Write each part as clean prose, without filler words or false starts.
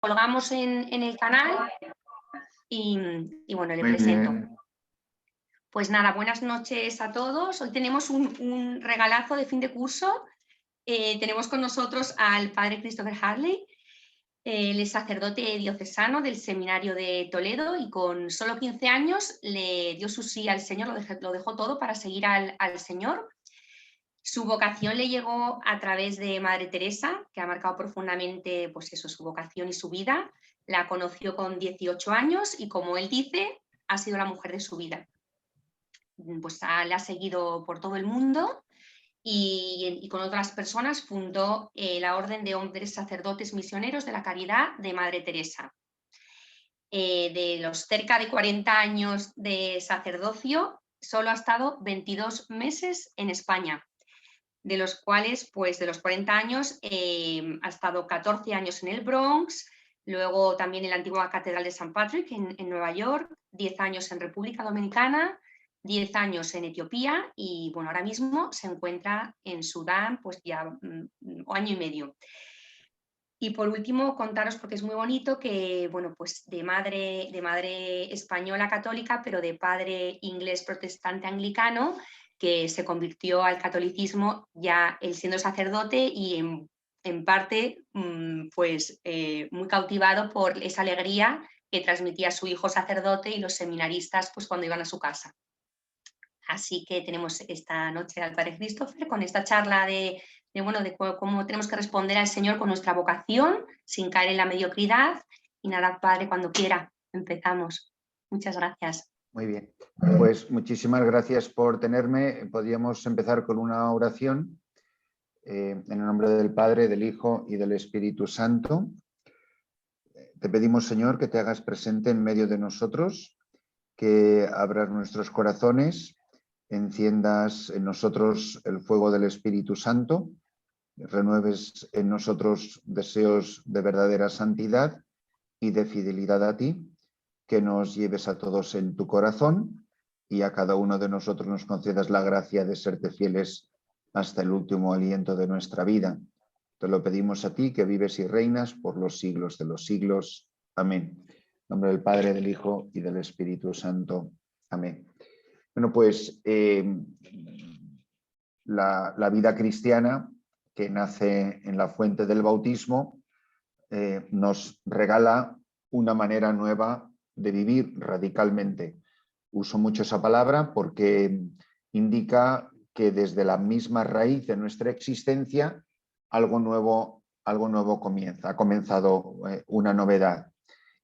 colgamos en el canal y bueno, le Muy presento. bien. Pues nada, buenas noches a todos. Hoy tenemos un regalazo de fin de curso. Tenemos con nosotros al padre Christopher Harley. Él es sacerdote diocesano del Seminario de Toledo y con solo 15 años le dio su sí al Señor, lo dejó todo para seguir al Señor. Su vocación le llegó a través de Madre Teresa, que ha marcado profundamente pues eso, su vocación y su vida. La conoció con 18 años y, como él dice, ha sido la mujer de su vida. Pues la ha seguido por todo el mundo y con otras personas fundó la Orden de Hombres Sacerdotes Misioneros de la Caridad de Madre Teresa. De los cerca de 40 años de sacerdocio, solo ha estado 22 meses en España, de los cuales, pues de los 40 años, ha estado 14 años en el Bronx, luego también en la antigua Catedral de St. Patrick en Nueva York, 10 años en República Dominicana, 10 años en Etiopía y bueno, ahora mismo se encuentra en Sudán, pues ya año y medio. Y por último, contaros, porque es muy bonito, que bueno, pues de madre española católica, pero de padre inglés protestante anglicano, que se convirtió al catolicismo ya él siendo sacerdote y en parte pues muy cautivado por esa alegría que transmitía su hijo sacerdote y los seminaristas pues cuando iban a su casa. Así que tenemos esta noche al padre Christopher con esta charla de cómo tenemos que responder al Señor con nuestra vocación, sin caer en la mediocridad. Y nada, padre, cuando quiera, empezamos. Muchas gracias. Muy bien. Pues muchísimas gracias por tenerme. Podríamos empezar con una oración en el nombre del Padre, del Hijo y del Espíritu Santo. Te pedimos, Señor, que te hagas presente en medio de nosotros, que abras nuestros corazones, enciendas en nosotros el fuego del Espíritu Santo, renueves en nosotros deseos de verdadera santidad y de fidelidad a ti, que nos lleves a todos en tu corazón y a cada uno de nosotros nos concedas la gracia de serte fieles hasta el último aliento de nuestra vida. Te lo pedimos a ti, que vives y reinas por los siglos de los siglos. Amén. En nombre del Padre, del Hijo y del Espíritu Santo. Amén. Bueno, pues la vida cristiana, que nace en la fuente del bautismo, nos regala una manera nueva de vivir radicalmente. Uso mucho esa palabra porque indica que desde la misma raíz de nuestra existencia algo nuevo comienza. Ha comenzado una novedad.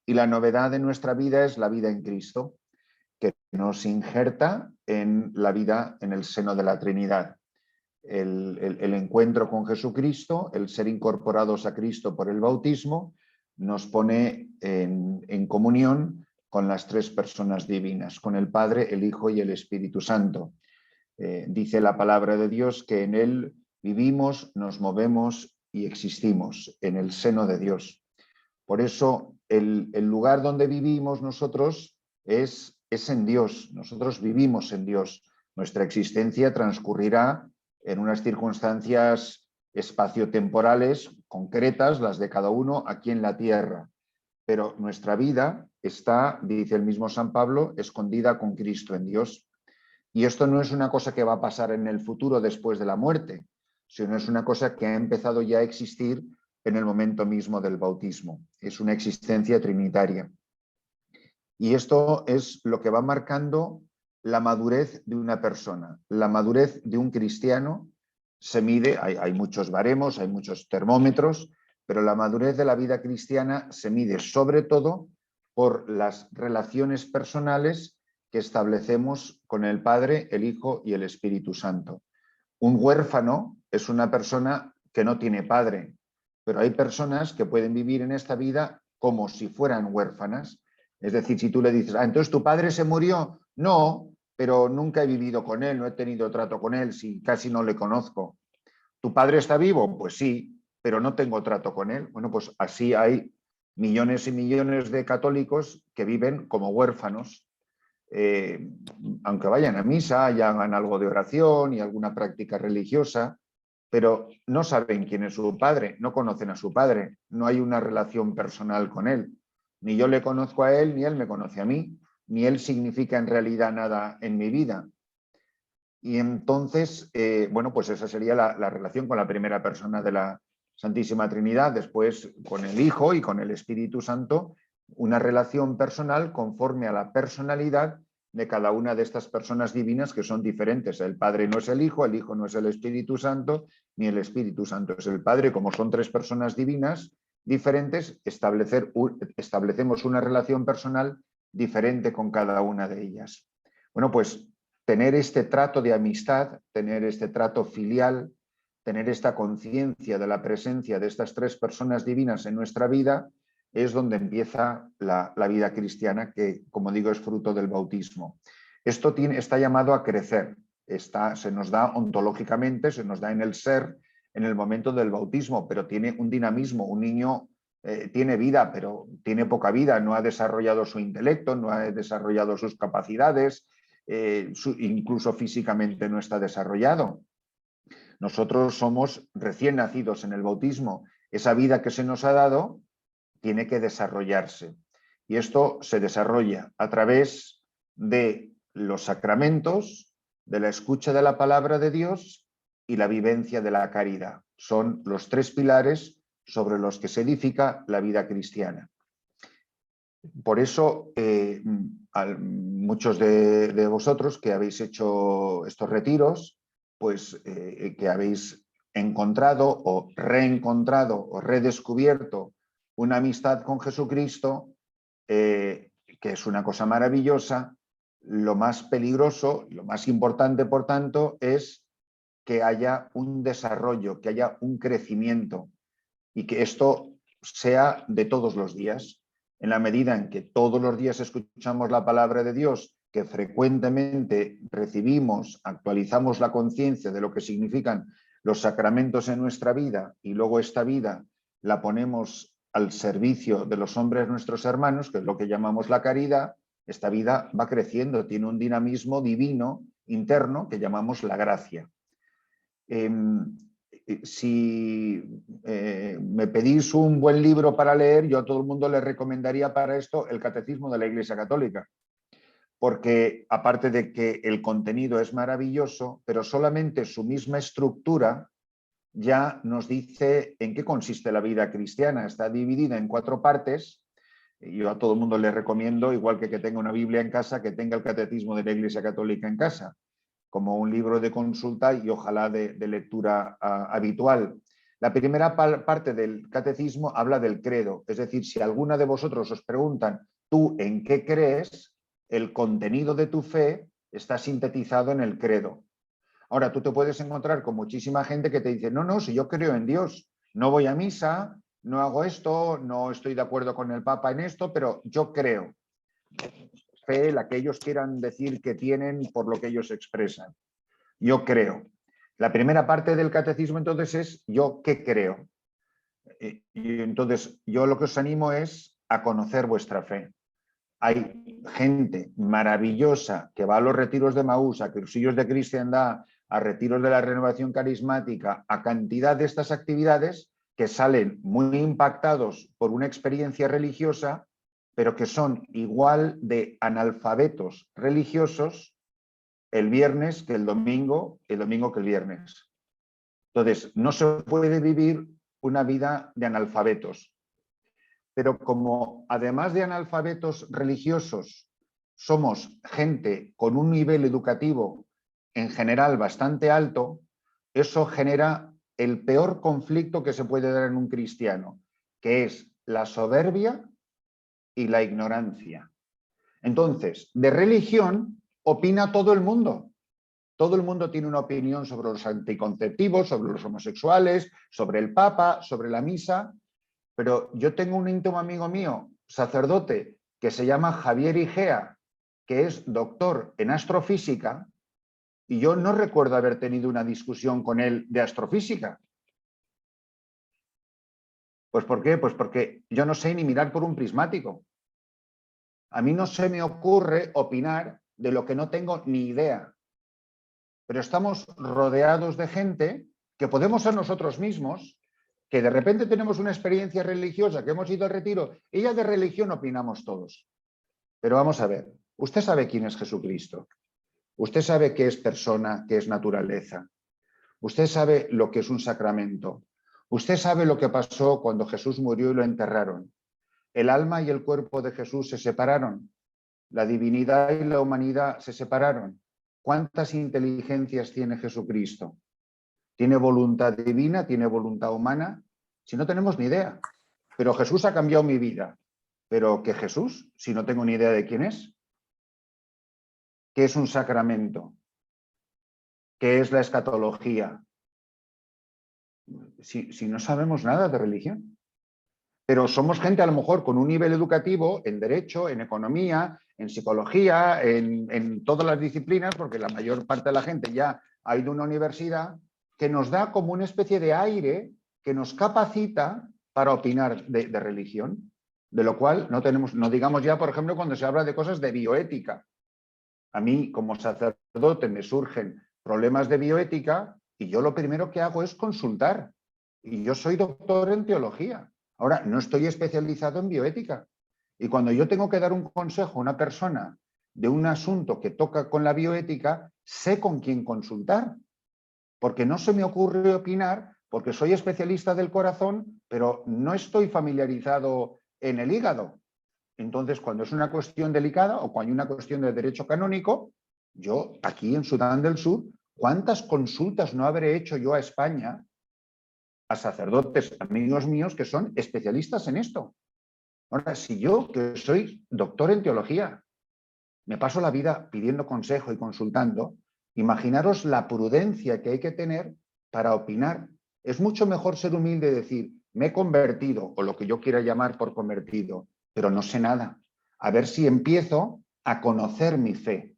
Y la novedad de nuestra vida es la vida en Cristo, que nos injerta en la vida en el seno de la Trinidad. El encuentro con Jesucristo, el ser incorporados a Cristo por el bautismo, nos pone en comunión con las tres personas divinas, con el Padre, el Hijo y el Espíritu Santo. Dice la palabra de Dios que en Él vivimos, nos movemos y existimos, en el seno de Dios. Por eso el lugar donde vivimos nosotros es en Dios. Nosotros vivimos en Dios. Nuestra existencia transcurrirá en unas circunstancias espaciotemporales concretas, las de cada uno aquí en la tierra. Pero nuestra vida está, dice el mismo San Pablo, escondida con Cristo en Dios. Y esto no es una cosa que va a pasar en el futuro después de la muerte, sino es una cosa que ha empezado ya a existir en el momento mismo del bautismo. Es una existencia trinitaria. Y esto es lo que va marcando la madurez de una persona. La madurez de un cristiano se mide, hay muchos baremos, hay muchos termómetros, pero la madurez de la vida cristiana se mide sobre todo por las relaciones personales que establecemos con el Padre, el Hijo y el Espíritu Santo. Un huérfano es una persona que no tiene padre, pero hay personas que pueden vivir en esta vida como si fueran huérfanas. Es decir, si tú le dices, entonces tu padre se murió, no, pero nunca he vivido con él, no he tenido trato con él, si casi no le conozco. ¿Tu padre está vivo? Pues sí, pero no tengo trato con él. Bueno, pues así hay millones y millones de católicos que viven como huérfanos, aunque vayan a misa y hagan algo de oración y alguna práctica religiosa, pero no saben quién es su padre, no conocen a su padre, no hay una relación personal con él. Ni yo le conozco a él, ni él me conoce a mí, ni él significa en realidad nada en mi vida. Y entonces, bueno, pues esa sería la relación con la primera persona de la Santísima Trinidad, después con el Hijo y con el Espíritu Santo, una relación personal conforme a la personalidad de cada una de estas personas divinas que son diferentes. El Padre no es el Hijo no es el Espíritu Santo, ni el Espíritu Santo es el Padre. Como son tres personas divinas diferentes, establecemos una relación personal diferente con cada una de ellas. Bueno, pues tener este trato de amistad, tener este trato filial, tener esta conciencia de la presencia de estas tres personas divinas en nuestra vida, es donde empieza la vida cristiana, que, como digo, es fruto del bautismo. Esto está llamado a crecer, se nos da ontológicamente, se nos da en el ser, en el momento del bautismo, pero tiene un dinamismo. Un niño tiene vida, pero tiene poca vida, no ha desarrollado su intelecto, no ha desarrollado sus capacidades, incluso físicamente no está desarrollado. Nosotros somos recién nacidos en el bautismo. Esa vida que se nos ha dado tiene que desarrollarse. Y esto se desarrolla a través de los sacramentos, de la escucha de la palabra de Dios y la vivencia de la caridad. Son los tres pilares sobre los que se edifica la vida cristiana. Por eso, muchos de vosotros que habéis hecho estos retiros, pues que habéis encontrado o reencontrado o redescubierto una amistad con Jesucristo, que es una cosa maravillosa. Lo más peligroso, lo más importante, por tanto, es que haya un desarrollo, que haya un crecimiento y que esto sea de todos los días. En la medida en que todos los días escuchamos la palabra de Dios, que frecuentemente recibimos, actualizamos la conciencia de lo que significan los sacramentos en nuestra vida y luego esta vida la ponemos al servicio de los hombres nuestros hermanos, que es lo que llamamos la caridad, esta vida va creciendo, tiene un dinamismo divino interno que llamamos la gracia. Si me pedís un buen libro para leer, yo a todo el mundo le recomendaría para esto el Catecismo de la Iglesia Católica, porque aparte de que el contenido es maravilloso, pero solamente su misma estructura ya nos dice en qué consiste la vida cristiana. Está dividida en 4 partes. Yo a todo el mundo le recomiendo, igual que tenga una Biblia en casa, que tenga el Catecismo de la Iglesia Católica en casa, como un libro de consulta y ojalá de lectura habitual. La primera parte del catecismo habla del credo, es decir, si alguna de vosotros os preguntan ¿tú en qué crees? El contenido de tu fe está sintetizado en el credo. Ahora, tú te puedes encontrar con muchísima gente que te dice, no, si yo creo en Dios, no voy a misa, no hago esto, no estoy de acuerdo con el Papa en esto, pero yo creo. Fe, la que ellos quieran decir que tienen por lo que ellos expresan. Yo creo. La primera parte del catecismo entonces es yo qué creo. Y entonces yo lo que os animo es a conocer vuestra fe. Hay gente maravillosa que va a los retiros de Maús, a cursillos de cristiandad, a retiros de la renovación carismática, a cantidad de estas actividades que salen muy impactados por una experiencia religiosa, pero que son igual de analfabetos religiosos el viernes que el domingo que el viernes. Entonces, no se puede vivir una vida de analfabetos. Pero como además de analfabetos religiosos, somos gente con un nivel educativo en general bastante alto, eso genera el peor conflicto que se puede dar en un cristiano, que es la soberbia y la ignorancia. Entonces, de religión opina todo el mundo. Todo el mundo tiene una opinión sobre los anticonceptivos, sobre los homosexuales, sobre el Papa, sobre la misa, pero yo tengo un íntimo amigo mío, sacerdote, que se llama Javier Igea, que es doctor en astrofísica, y yo no recuerdo haber tenido una discusión con él de astrofísica. ¿Pues por qué? Pues porque yo no sé ni mirar por un prismático. A mí no se me ocurre opinar de lo que no tengo ni idea. Pero estamos rodeados de gente que podemos ser nosotros mismos, que de repente tenemos una experiencia religiosa, que hemos ido al retiro, y ya de religión opinamos todos. Pero vamos a ver, usted sabe quién es Jesucristo, usted sabe qué es persona, qué es naturaleza, usted sabe lo que es un sacramento, usted sabe lo que pasó cuando Jesús murió y lo enterraron. El alma y el cuerpo de Jesús se separaron, la divinidad y la humanidad se separaron. ¿Cuántas inteligencias tiene Jesucristo? ¿Tiene voluntad divina? ¿Tiene voluntad humana? Si no tenemos ni idea. Pero Jesús ha cambiado mi vida. ¿Pero qué Jesús? Si no tengo ni idea de quién es. ¿Qué es un sacramento? ¿Qué es la escatología? Si no sabemos nada de religión. Pero somos gente a lo mejor con un nivel educativo en derecho, en economía, en psicología, en todas las disciplinas, porque la mayor parte de la gente ya ha ido a una universidad, que nos da como una especie de aire que nos capacita para opinar de religión, de lo cual no tenemos, no digamos ya, por ejemplo, cuando se habla de cosas de bioética. A mí, como sacerdote, me surgen problemas de bioética y yo lo primero que hago es consultar. Y yo soy doctor en teología. Ahora, no estoy especializado en bioética. Y cuando yo tengo que dar un consejo a una persona de un asunto que toca con la bioética, sé con quién consultar. Porque no se me ocurre opinar, porque soy especialista del corazón, pero no estoy familiarizado en el hígado. Entonces, cuando es una cuestión delicada o cuando hay una cuestión de derecho canónico, yo aquí en Sudán del Sur, ¿cuántas consultas no habré hecho yo a España a sacerdotes, amigos míos, que son especialistas en esto? Ahora, si yo, que soy doctor en teología, me paso la vida pidiendo consejo y consultando, imaginaros la prudencia que hay que tener para opinar. Es mucho mejor ser humilde y decir, me he convertido, o lo que yo quiera llamar por convertido, pero no sé nada. A ver si empiezo a conocer mi fe.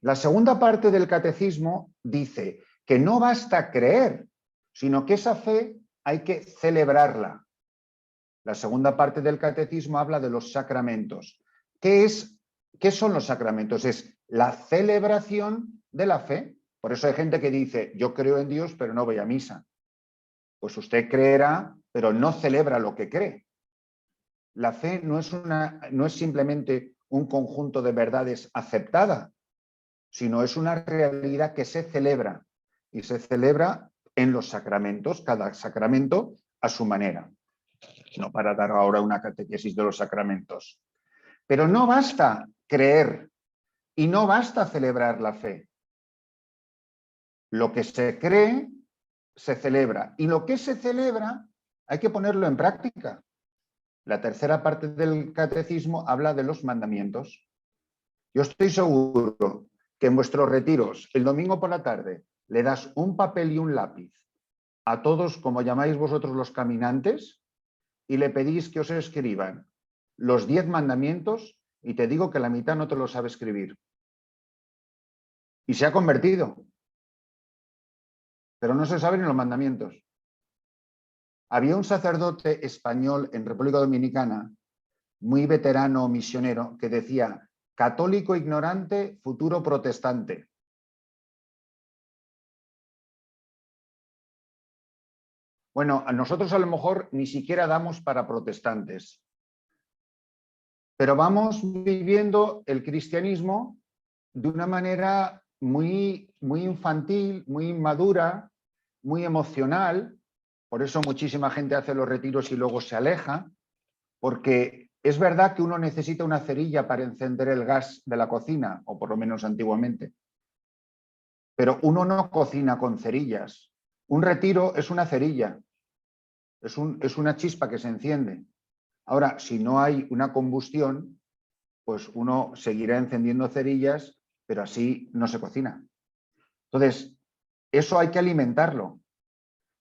La segunda parte del catecismo dice que no basta creer, sino que esa fe hay que celebrarla. La segunda parte del catecismo habla de los sacramentos. ¿Qué son los sacramentos? Es la celebración de la fe. Por eso hay gente que dice, yo creo en Dios, pero no voy a misa. Pues usted creerá, pero no celebra lo que cree. La fe no es simplemente un conjunto de verdades aceptada, sino es una realidad que se celebra. Y se celebra en los sacramentos, cada sacramento a su manera. No para dar ahora una catequesis de los sacramentos. Pero no basta creer y no basta celebrar la fe. Lo que se cree se celebra y lo que se celebra hay que ponerlo en práctica. La tercera parte del catecismo habla de los mandamientos. Yo estoy seguro que en vuestros retiros, el domingo por la tarde, le das un papel y un lápiz a todos, como llamáis vosotros los caminantes, y le pedís que os escriban los 10 mandamientos y te digo que la mitad no te lo sabe escribir. Y se ha convertido. Pero no se saben ni los mandamientos. Había un sacerdote español en República Dominicana, muy veterano misionero, que decía, católico ignorante, futuro protestante. Bueno, a nosotros a lo mejor ni siquiera damos para protestantes, pero vamos viviendo el cristianismo de una manera muy infantil, muy inmadura, muy emocional. Por eso muchísima gente hace los retiros y luego se aleja, porque es verdad que uno necesita una cerilla para encender el gas de la cocina, o por lo menos antiguamente. Pero uno no cocina con cerillas. Un retiro es una cerilla, es una chispa que se enciende. Ahora, si no hay una combustión, pues uno seguirá encendiendo cerillas, pero así no se cocina. Entonces, eso hay que alimentarlo.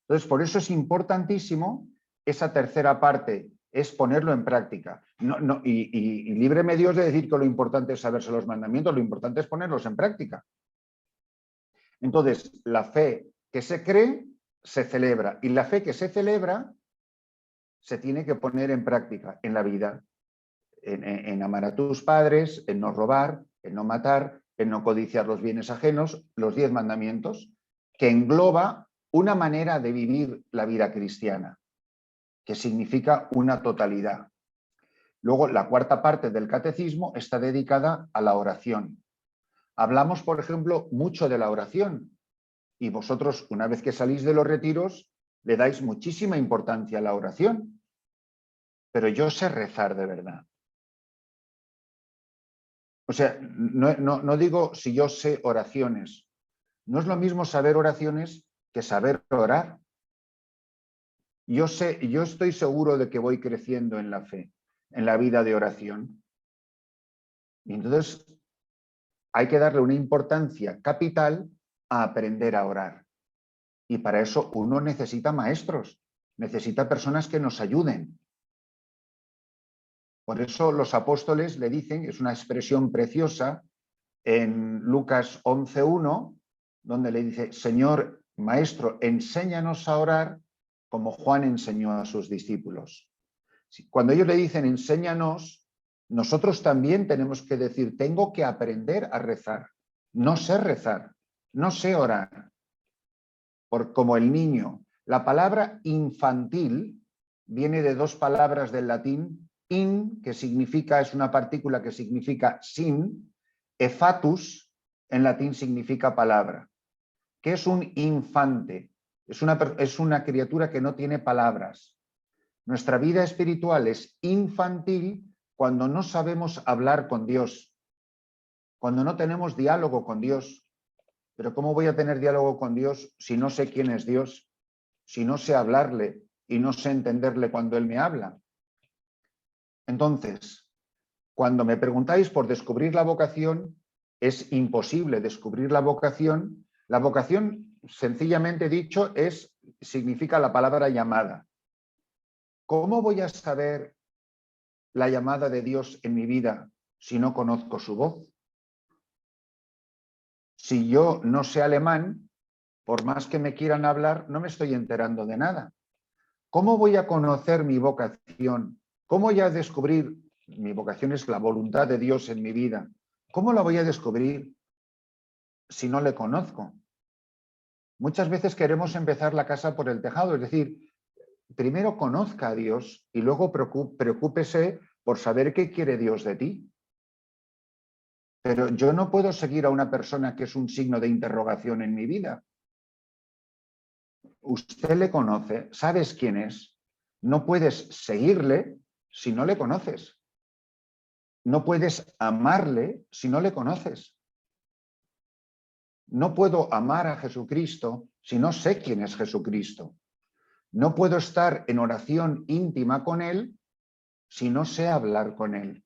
Entonces, por eso es importantísimo esa tercera parte, es ponerlo en práctica. Y líbreme Dios de decir que lo importante es saberse los mandamientos, lo importante es ponerlos en práctica. Entonces, la fe que se cree, se celebra. Y la fe que se celebra, se tiene que poner en práctica en la vida. En amar a tus padres, en no robar, en no matar, en no codiciar los bienes ajenos, los 10 mandamientos, que engloba una manera de vivir la vida cristiana, que significa una totalidad. Luego, la cuarta parte del catecismo está dedicada a la oración. Hablamos, por ejemplo, mucho de la oración y vosotros, una vez que salís de los retiros, le dais muchísima importancia a la oración. Pero yo sé rezar de verdad. O sea, no digo si yo sé oraciones. No es lo mismo saber oraciones que saber orar. Yo estoy seguro de que voy creciendo en la fe, en la vida de oración. Y entonces hay que darle una importancia capital a aprender a orar. Y para eso uno necesita maestros, necesita personas que nos ayuden. Por eso los apóstoles le dicen, es una expresión preciosa, en Lucas 11:1, donde le dice, Señor, Maestro, enséñanos a orar como Juan enseñó a sus discípulos. Cuando ellos le dicen, enséñanos, nosotros también tenemos que decir, tengo que aprender a rezar. No sé rezar, no sé orar. Como el niño. La palabra infantil viene de dos palabras del latín, in, que significa, es una partícula que significa sin, efatus, en latín significa palabra. ¿Qué es un infante? Es una criatura que no tiene palabras. Nuestra vida espiritual es infantil cuando no sabemos hablar con Dios, cuando no tenemos diálogo con Dios. Pero ¿cómo voy a tener diálogo con Dios si no sé quién es Dios? Si no sé hablarle y no sé entenderle cuando Él me habla. Entonces, cuando me preguntáis por descubrir la vocación, es imposible descubrir la vocación. La vocación, sencillamente dicho, significa la palabra llamada. ¿Cómo voy a saber la llamada de Dios en mi vida si no conozco su voz? Si yo no sé alemán, por más que me quieran hablar, no me estoy enterando de nada. ¿Cómo voy a conocer mi vocación? ¿Cómo voy a descubrir? Mi vocación es la voluntad de Dios en mi vida. ¿Cómo la voy a descubrir si no le conozco? Muchas veces queremos empezar la casa por el tejado, es decir, primero conozca a Dios y luego preocúpese por saber qué quiere Dios de ti. Pero yo no puedo seguir a una persona que es un signo de interrogación en mi vida. Usted le conoce, sabes quién es, no puedes seguirle si no le conoces. No puedes amarle si no le conoces. No puedo amar a Jesucristo si no sé quién es Jesucristo. No puedo estar en oración íntima con Él si no sé hablar con Él.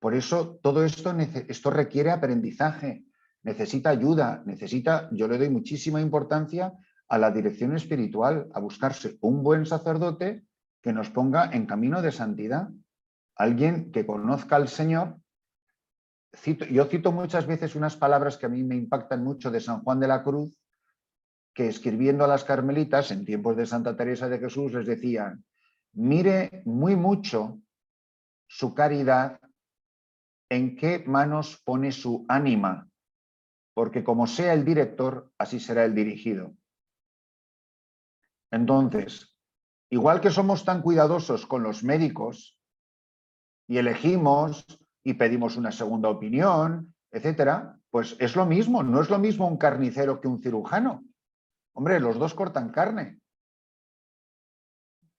Por eso todo esto requiere aprendizaje, necesita ayuda, yo le doy muchísima importancia a la dirección espiritual, a buscarse un buen sacerdote que nos ponga en camino de santidad, alguien que conozca al Señor. Yo cito muchas veces unas palabras que a mí me impactan mucho de San Juan de la Cruz, que escribiendo a las carmelitas en tiempos de Santa Teresa de Jesús les decía, mire muy mucho su caridad en qué manos pone su ánima, porque como sea el director, así será el dirigido. Entonces, igual que somos tan cuidadosos con los médicos y elegimos y pedimos una segunda opinión, etcétera, pues es lo mismo, no es lo mismo un carnicero que un cirujano. Hombre, los dos cortan carne,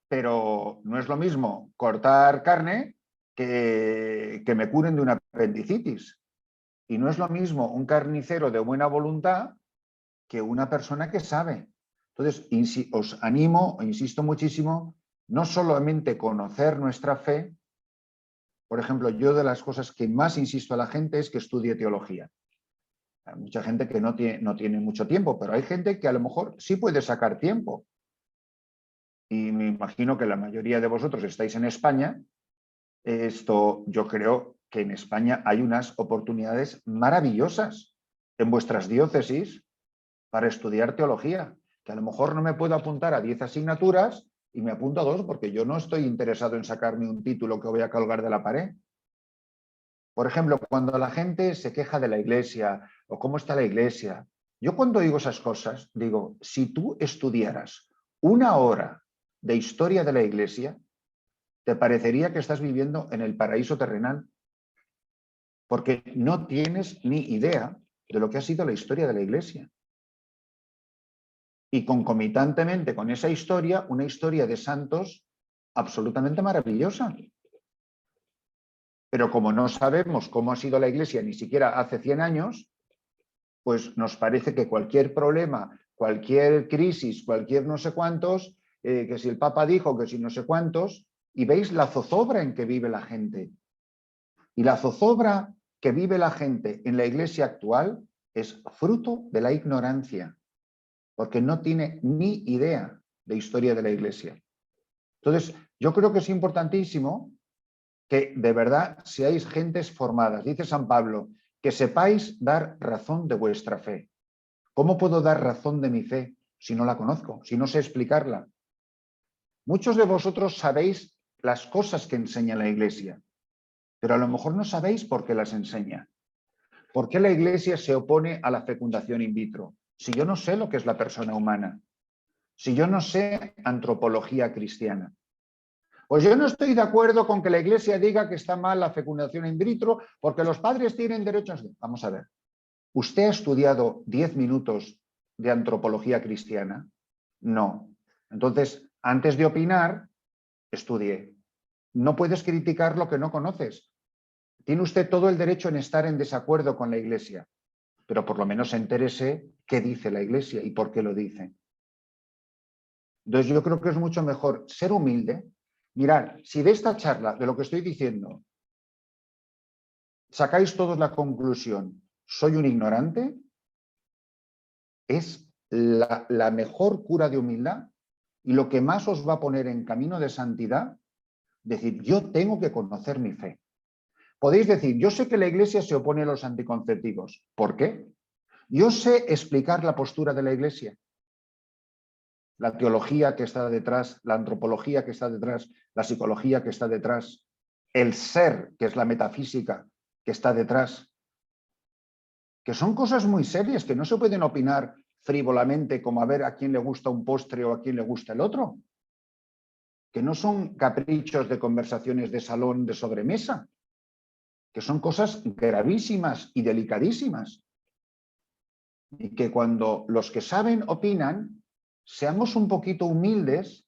pero no es lo mismo cortar carne que me curen de una apendicitis. Y no es lo mismo un carnicero de buena voluntad que una persona que sabe. Entonces, os animo, insisto muchísimo, no solamente conocer nuestra fe. Por ejemplo, yo de las cosas que más insisto a la gente es que estudie teología. Hay mucha gente que no tiene mucho tiempo, pero hay gente que a lo mejor sí puede sacar tiempo. Y me imagino que la mayoría de vosotros estáis en España. Yo creo que en España hay unas oportunidades maravillosas en vuestras diócesis para estudiar teología, que a lo mejor no me puedo apuntar a 10 asignaturas y me apunto a 2 porque yo no estoy interesado en sacarme un título que voy a colgar de la pared. Por ejemplo, cuando la gente se queja de la iglesia o cómo está la iglesia, Yo cuando digo esas cosas, digo, si tú estudiaras 1 hora de historia de la Iglesia, te parecería que estás viviendo en el paraíso terrenal, porque no tienes ni idea de lo que ha sido la historia de la Iglesia. Y concomitantemente con esa historia, una historia de santos absolutamente maravillosa. Pero como no sabemos cómo ha sido la Iglesia ni siquiera hace 100 años, pues nos parece que cualquier problema, cualquier crisis, cualquier no sé cuántos, que si el Papa dijo, que si no sé cuántos, y veis la zozobra en que vive la gente. Y la zozobra que vive la gente en la Iglesia actual es fruto de la ignorancia, porque no tiene ni idea de historia de la Iglesia. Entonces, yo creo que es importantísimo que de verdad seáis gentes formadas. Dice San Pablo, que sepáis dar razón de vuestra fe. ¿Cómo puedo dar razón de mi fe si no la conozco, si no sé explicarla? Muchos de vosotros sabéis las cosas que enseña la Iglesia, pero a lo mejor no sabéis por qué las enseña. ¿Por qué la Iglesia se opone a la fecundación in vitro? Si yo no sé lo que es la persona humana, si yo no sé antropología cristiana. Pues yo no estoy de acuerdo con que la Iglesia diga que está mal la fecundación in vitro porque los padres tienen derechos. Vamos a ver, ¿usted ha estudiado 10 minutos de antropología cristiana? No. Entonces, antes de opinar, estudie. No puedes criticar lo que no conoces. Tiene usted todo el derecho en estar en desacuerdo con la Iglesia, pero por lo menos entérese qué dice la Iglesia y por qué lo dice. Entonces yo creo que es mucho mejor ser humilde. Mirad, si de esta charla, de lo que estoy diciendo, sacáis todos la conclusión, soy un ignorante, es la mejor cura de humildad y lo que más os va a poner en camino de santidad, decir, yo tengo que conocer mi fe. Podéis decir, yo sé que la Iglesia se opone a los anticonceptivos. ¿Por qué? Yo sé explicar la postura de la Iglesia, la teología que está detrás, la antropología que está detrás, la psicología que está detrás, el ser, que es la metafísica, que está detrás, que son cosas muy serias, que no se pueden opinar frívolamente como a ver a quién le gusta un postre o a quién le gusta el otro, que no son caprichos de conversaciones de salón, de sobremesa, que son cosas gravísimas y delicadísimas. Y que cuando los que saben opinan, seamos un poquito humildes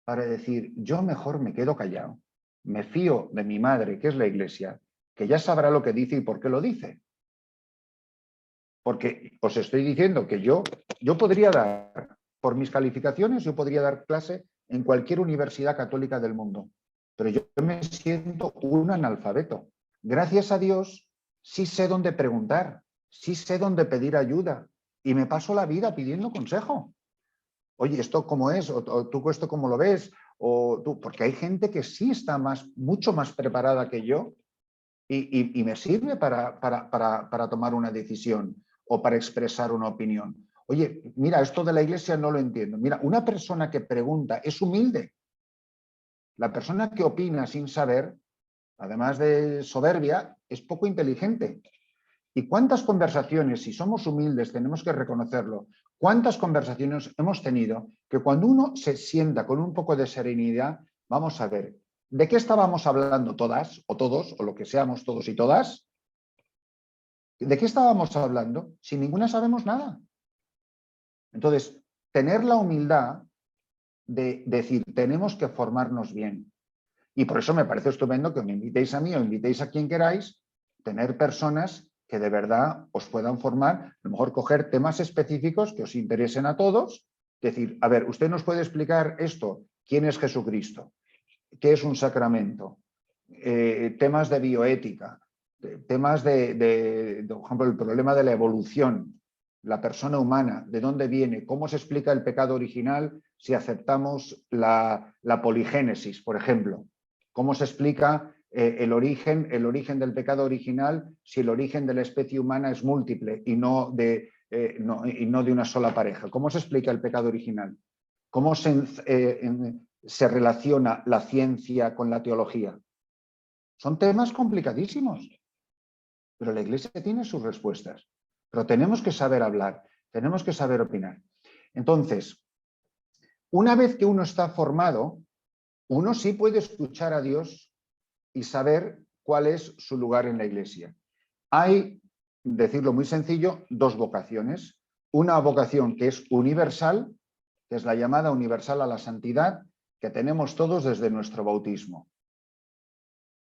para decir, yo mejor me quedo callado, me fío de mi madre, que es la Iglesia, que ya sabrá lo que dice y por qué lo dice. Porque os estoy diciendo que yo podría dar, por mis calificaciones, yo podría dar clase en cualquier universidad católica del mundo, pero yo me siento un analfabeto. Gracias a Dios, sí sé dónde preguntar, sí sé dónde pedir ayuda y me paso la vida pidiendo consejo. Oye, ¿esto cómo es? ¿O tú esto cómo lo ves? O tú, porque hay gente que sí está mucho más preparada que yo y me sirve para tomar una decisión o para expresar una opinión. Oye, mira, esto de la Iglesia no lo entiendo. Mira, una persona que pregunta es humilde. La persona que opina sin saber, además de soberbia, es poco inteligente. ¿Y cuántas conversaciones, si somos humildes, tenemos que reconocerlo, cuántas conversaciones hemos tenido que cuando uno se sienta con un poco de serenidad, vamos a ver, ¿de qué estábamos hablando todas o todos, o lo que seamos todos y todas? ¿De qué estábamos hablando? Si ninguna sabemos nada. Entonces, tener la humildad de decir, tenemos que formarnos bien. Y por eso me parece estupendo que me invitéis a mí o invitéis a quien queráis, tener personas que de verdad os puedan formar, a lo mejor coger temas específicos que os interesen a todos, decir, a ver, usted nos puede explicar esto, ¿quién es Jesucristo? ¿Qué es un sacramento? Temas de bioética, temas por ejemplo, el problema de la evolución, la persona humana, de dónde viene, cómo se explica el pecado original si aceptamos la poligénesis, por ejemplo. ¿Cómo se explica el origen del pecado original si el origen de la especie humana es múltiple y no de una sola pareja? ¿Cómo se explica el pecado original? ¿Cómo se relaciona la ciencia con la teología? Son temas complicadísimos, pero la Iglesia tiene sus respuestas. Pero tenemos que saber hablar, Tenemos que saber opinar. Entonces, una vez que uno está formado, uno sí puede escuchar a Dios y saber cuál es su lugar en la Iglesia. Hay, decirlo muy sencillo, dos vocaciones. Una vocación que es universal, que es la llamada universal a la santidad, que tenemos todos desde nuestro bautismo.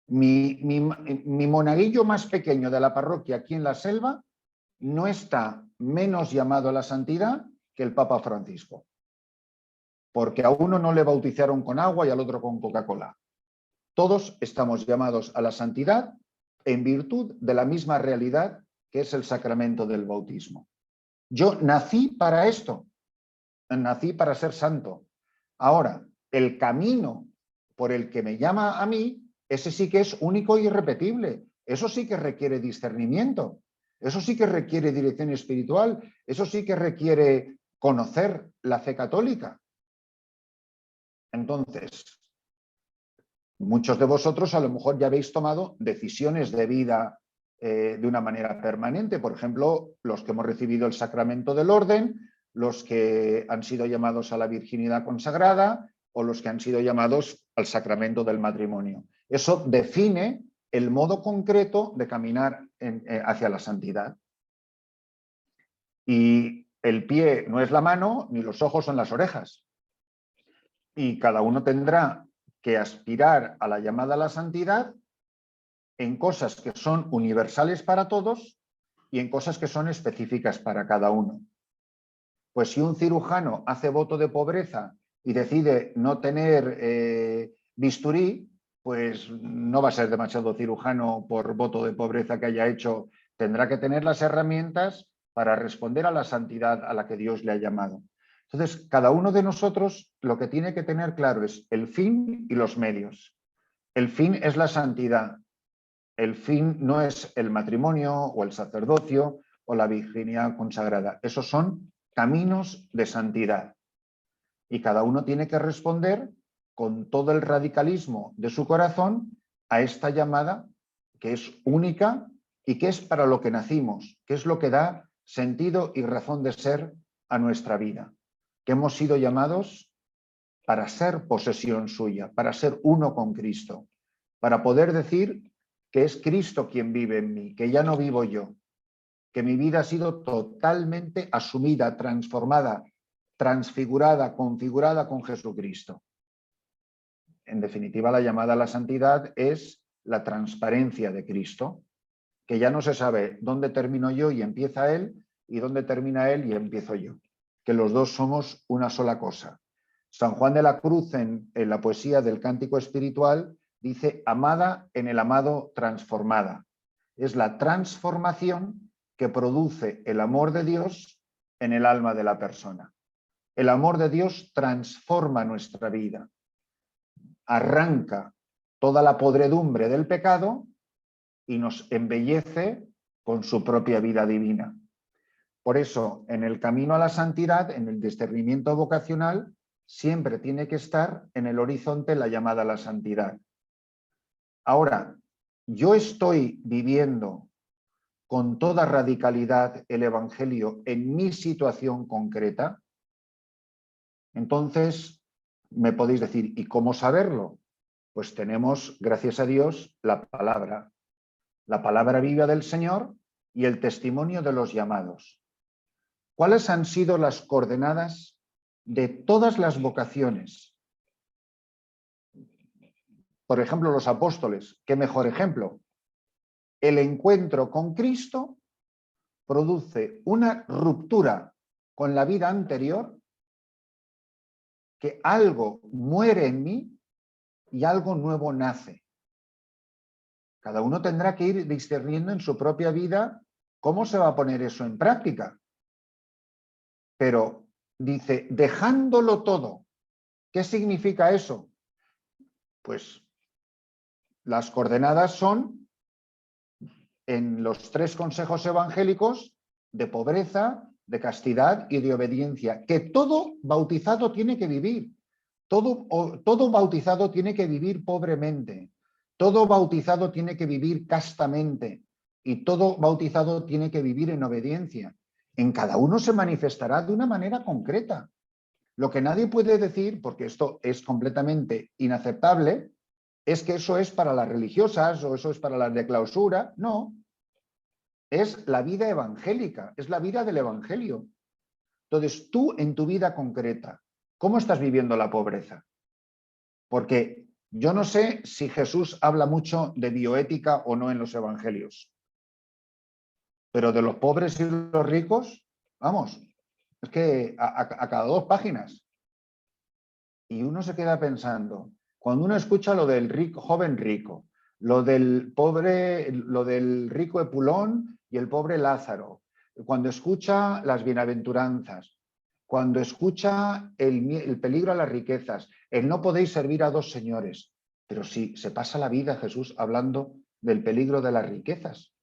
Mi monaguillo más pequeño de la parroquia aquí en la Selva no está menos llamado a la santidad que el Papa Francisco, porque a uno no le bautizaron con agua y al otro con Coca-Cola. Todos estamos llamados a la santidad en virtud de la misma realidad que es el sacramento del bautismo. Yo nací para esto, nací para ser santo. Ahora, el camino por el que me llama a mí, ese sí que es único e irrepetible. Eso sí que requiere discernimiento. Eso sí que requiere dirección espiritual. Eso sí que requiere conocer la fe católica. Entonces, muchos de vosotros a lo mejor ya habéis tomado decisiones de vida de una manera permanente. Por ejemplo, los que hemos recibido el sacramento del orden, los que han sido llamados a la virginidad consagrada o los que han sido llamados al sacramento del matrimonio. Eso define el modo concreto de caminar hacia la santidad. Y el pie no es la mano, ni los ojos son las orejas. Y cada uno tendrá que aspirar a la llamada a la santidad en cosas que son universales para todos y en cosas que son específicas para cada uno. Pues si un cirujano hace voto de pobreza y decide no tener bisturí, pues no va a ser demasiado cirujano por voto de pobreza que haya hecho. Tendrá que tener las herramientas para responder a la santidad a la que Dios le ha llamado. Entonces, cada uno de nosotros lo que tiene que tener claro es el fin y los medios. El fin es la santidad. El fin no es el matrimonio o el sacerdocio o la virginidad consagrada. Esos son caminos de santidad. Y cada uno tiene que responder con todo el radicalismo de su corazón a esta llamada que es única y que es para lo que nacimos, que es lo que da sentido y razón de ser a nuestra vida. Que hemos sido llamados para ser posesión suya, para ser uno con Cristo, para poder decir que es Cristo quien vive en mí, que ya no vivo yo, que mi vida ha sido totalmente asumida, transformada, transfigurada, configurada con Jesucristo. En definitiva, la llamada a la santidad es la transparencia de Cristo, que ya no se sabe dónde termino yo y empieza Él, y dónde termina Él y empiezo yo, que los dos somos una sola cosa. San Juan de la Cruz, en la poesía del Cántico Espiritual, dice: amada en el amado transformada. Es la transformación que produce el amor de Dios en el alma de la persona. El amor de Dios transforma nuestra vida, arranca toda la podredumbre del pecado y nos embellece con su propia vida divina. Por eso, en el camino a la santidad, en el discernimiento vocacional, siempre tiene que estar en el horizonte la llamada a la santidad. Ahora, yo estoy viviendo con toda radicalidad el Evangelio en mi situación concreta. Entonces, me podéis decir, ¿y cómo saberlo? Pues tenemos, gracias a Dios, la palabra viva del Señor y el testimonio de los llamados. ¿Cuáles han sido las coordenadas de todas las vocaciones? Por ejemplo, los apóstoles. ¿Qué mejor ejemplo? El encuentro con Cristo produce una ruptura con la vida anterior, que algo muere en mí y algo nuevo nace. Cada uno tendrá que ir discerniendo en su propia vida cómo se va a poner eso en práctica. Pero dice, dejándolo todo. ¿Qué significa eso? Pues las coordenadas son en los 3 consejos evangélicos de pobreza, de castidad y de obediencia, que todo bautizado tiene que vivir. Todo bautizado tiene que vivir pobremente. Todo bautizado tiene que vivir castamente. Y todo bautizado tiene que vivir en obediencia. en cada uno se manifestará de una manera concreta. Lo que nadie puede decir, porque esto es completamente inaceptable, es que eso es para las religiosas o eso es para las de clausura. No, es la vida evangélica, es la vida del evangelio. Entonces, tú en tu vida concreta, ¿cómo estás viviendo la pobreza? Porque yo no sé si Jesús habla mucho de bioética o no en los evangelios, pero de los pobres y los ricos, vamos, es que a cada 2 páginas. Y uno se queda pensando, cuando uno escucha lo del rico, joven rico, lo del pobre, lo del rico Epulón y el pobre Lázaro, cuando escucha las bienaventuranzas, cuando escucha el peligro a las riquezas, el no podéis servir a 2 señores, pero sí, se pasa la vida Jesús hablando del peligro de las riquezas.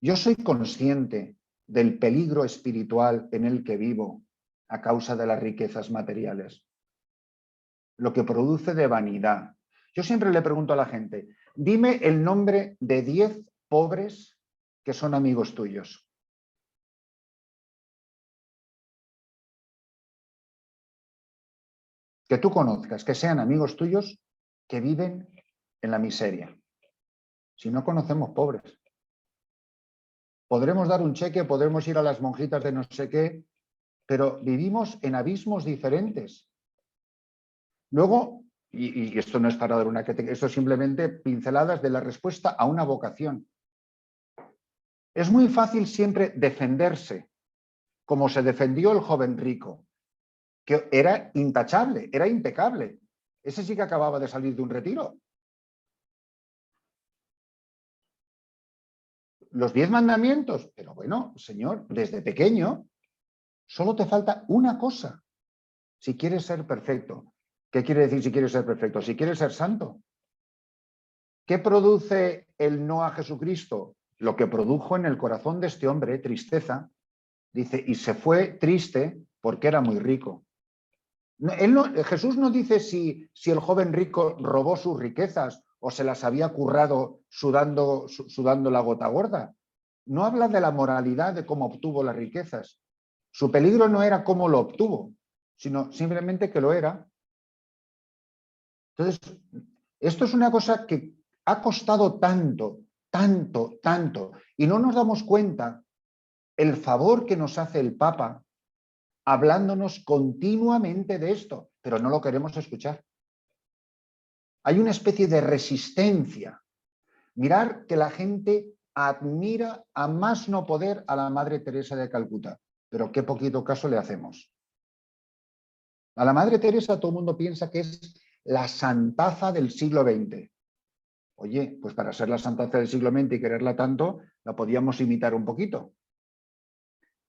Yo soy consciente del peligro espiritual en el que vivo a causa de las riquezas materiales, lo que produce de vanidad. Yo siempre le pregunto a la gente, dime el nombre de 10 pobres que son amigos tuyos. Que tú conozcas, que sean amigos tuyos que viven en la miseria. Si no conocemos pobres. Podremos dar un cheque, podremos ir a las monjitas de no sé qué, pero vivimos en abismos diferentes. Luego, y esto no es para dar una catequesis, esto es simplemente pinceladas de la respuesta a una vocación. Es muy fácil siempre defenderse, como se defendió el joven rico, que era intachable, era impecable. Ese sí que acababa de salir de un retiro. Los 10 mandamientos, pero bueno, Señor, desde pequeño, solo te falta una cosa si quieres ser perfecto. ¿Qué quiere decir si quieres ser perfecto? Si quieres ser santo. ¿Qué produce el no a Jesucristo? Lo que produjo en el corazón de este hombre, tristeza. Dice, y se fue triste porque era muy rico. Jesús no dice si el joven rico robó sus riquezas o se las había currado sudando la gota gorda. No habla de la moralidad de cómo obtuvo las riquezas. Su peligro no era cómo lo obtuvo, sino simplemente que lo era. Entonces, esto es una cosa que ha costado tanto, tanto, tanto, y no nos damos cuenta el favor que nos hace el Papa hablándonos continuamente de esto, pero no lo queremos escuchar. Hay una especie de resistencia. Mirar que la gente admira a más no poder a la Madre Teresa de Calcuta, pero qué poquito caso le hacemos. A la Madre Teresa todo el mundo piensa que es la santaza del siglo XX. Oye, pues para ser la santaza del siglo XX y quererla tanto, la podíamos imitar un poquito.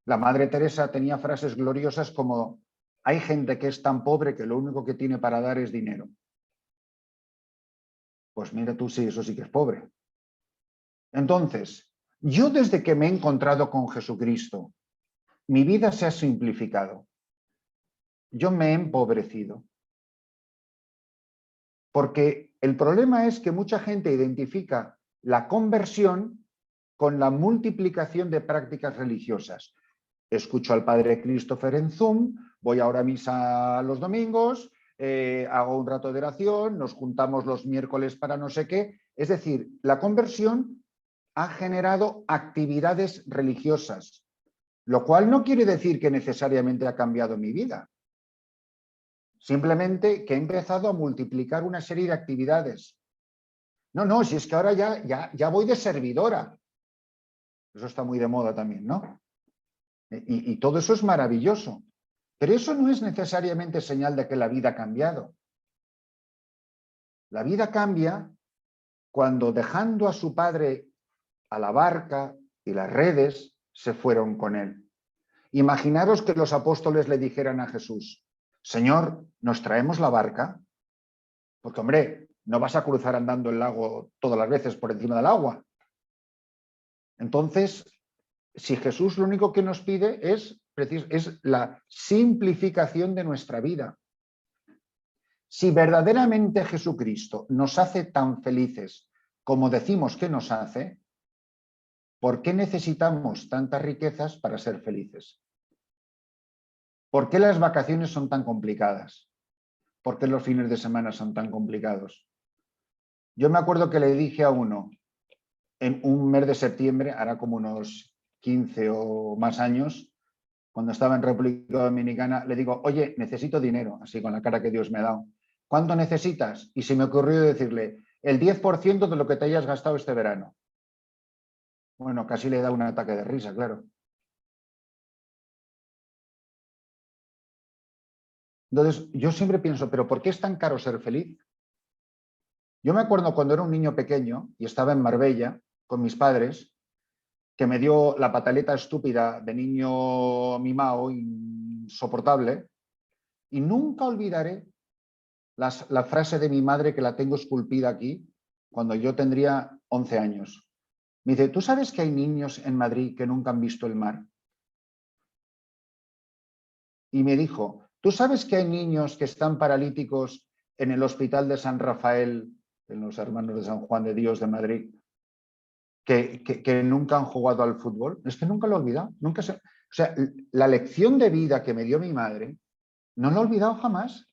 La Madre Teresa tenía frases gloriosas como: hay gente que es tan pobre que lo único que tiene para dar es dinero. Pues mira tú, sí, eso sí que es pobre. Entonces, yo desde que me he encontrado con Jesucristo, mi vida se ha simplificado. Yo me he empobrecido. Porque el problema es que mucha gente identifica la conversión con la multiplicación de prácticas religiosas. Escucho al padre Christopher en Zoom, voy ahora a misa los domingos, hago un rato de oración, nos juntamos los miércoles para no sé qué. Es decir, la conversión ha generado actividades religiosas, lo cual no quiere decir que necesariamente ha cambiado mi vida. Simplemente que he empezado a multiplicar una serie de actividades. No, si es que ahora ya voy de servidora. Eso está muy de moda también, ¿no? Y todo eso es maravilloso. Pero eso no es necesariamente señal de que la vida ha cambiado. La vida cambia cuando, dejando a su padre a la barca y las redes, se fueron con él. Imaginaros que los apóstoles le dijeran a Jesús: Señor, ¿nos traemos la barca? Porque, hombre, no vas a cruzar andando el lago todas las veces por encima del agua. Entonces, si Jesús lo único que nos pide es la simplificación de nuestra vida. Si verdaderamente Jesucristo nos hace tan felices como decimos que nos hace, ¿por qué necesitamos tantas riquezas para ser felices? ¿Por qué las vacaciones son tan complicadas? ¿Por qué los fines de semana son tan complicados? Yo me acuerdo que le dije a uno en un mes de septiembre, hará como unos 15 o más años, cuando estaba en República Dominicana, le digo, oye, necesito dinero, así con la cara que Dios me ha dado. ¿Cuánto necesitas? Y se me ocurrió decirle, el 10% de lo que te hayas gastado este verano. Bueno, casi le da un ataque de risa, claro. Entonces, yo siempre pienso, ¿pero por qué es tan caro ser feliz? Yo me acuerdo cuando era un niño pequeño y estaba en Marbella con mis padres, que me dio la pataleta estúpida de niño mimado, insoportable, y nunca olvidaré la frase de mi madre que la tengo esculpida aquí, cuando yo tendría 11 años. Me dice, ¿tú sabes que hay niños en Madrid que nunca han visto el mar? Y me dijo, ¿tú sabes que hay niños que están paralíticos en el Hospital de San Rafael, en los Hermanos de San Juan de Dios de Madrid, que nunca han jugado al fútbol? Es que nunca lo he olvidado. Nunca se... O sea, la lección de vida que me dio mi madre, no la he olvidado jamás.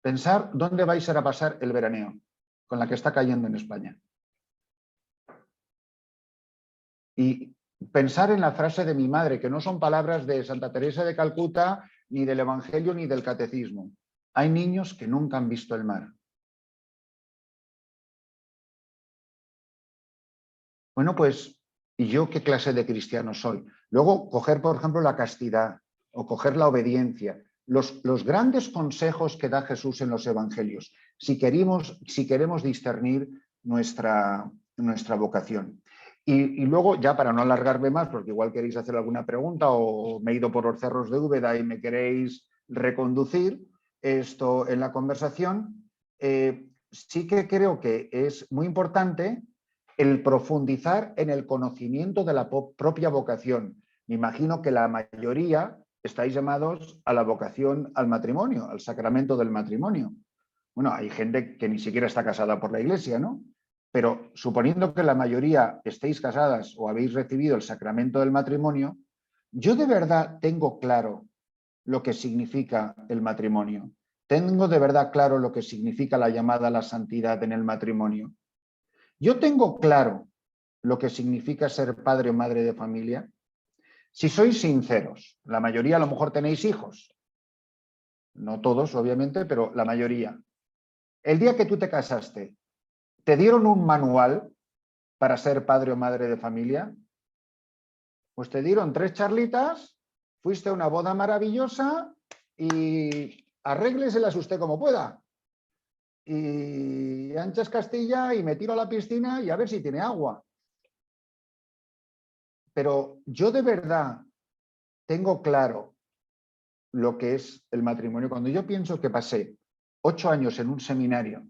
Pensar dónde vais a pasar el veraneo, con la que está cayendo en España. Y pensar en la frase de mi madre, que no son palabras de Santa Teresa de Calcuta, ni del Evangelio, ni del Catecismo. Hay niños que nunca han visto el mar. Bueno, pues, ¿y yo qué clase de cristiano soy? Luego, coger, por ejemplo, la castidad o coger la obediencia. Los grandes consejos que da Jesús en los evangelios, si queremos discernir nuestra vocación. Y luego, ya para no alargarme más, porque igual queréis hacer alguna pregunta o me he ido por los cerros de Úbeda y me queréis reconducir esto en la conversación, sí que creo que es muy importante el profundizar en el conocimiento de la propia vocación. Me imagino que la mayoría estáis llamados a la vocación al matrimonio, al sacramento del matrimonio. Bueno, hay gente que ni siquiera está casada por la Iglesia, ¿no? Pero suponiendo que la mayoría estéis casadas o habéis recibido el sacramento del matrimonio, yo de verdad tengo claro lo que significa el matrimonio. Tengo de verdad claro lo que significa la llamada a la santidad en el matrimonio. Yo tengo claro lo que significa ser padre o madre de familia. Si sois sinceros, la mayoría a lo mejor tenéis hijos. No todos, obviamente, pero la mayoría. El día que tú te casaste, ¿te dieron un manual para ser padre o madre de familia? Pues te dieron 3 charlitas, fuiste a una boda maravillosa y arrégleselas usted como pueda. Y anchas Castilla y me tiro a la piscina y a ver si tiene agua. Pero yo de verdad tengo claro lo que es el matrimonio. Cuando yo pienso que pasé 8 años en un seminario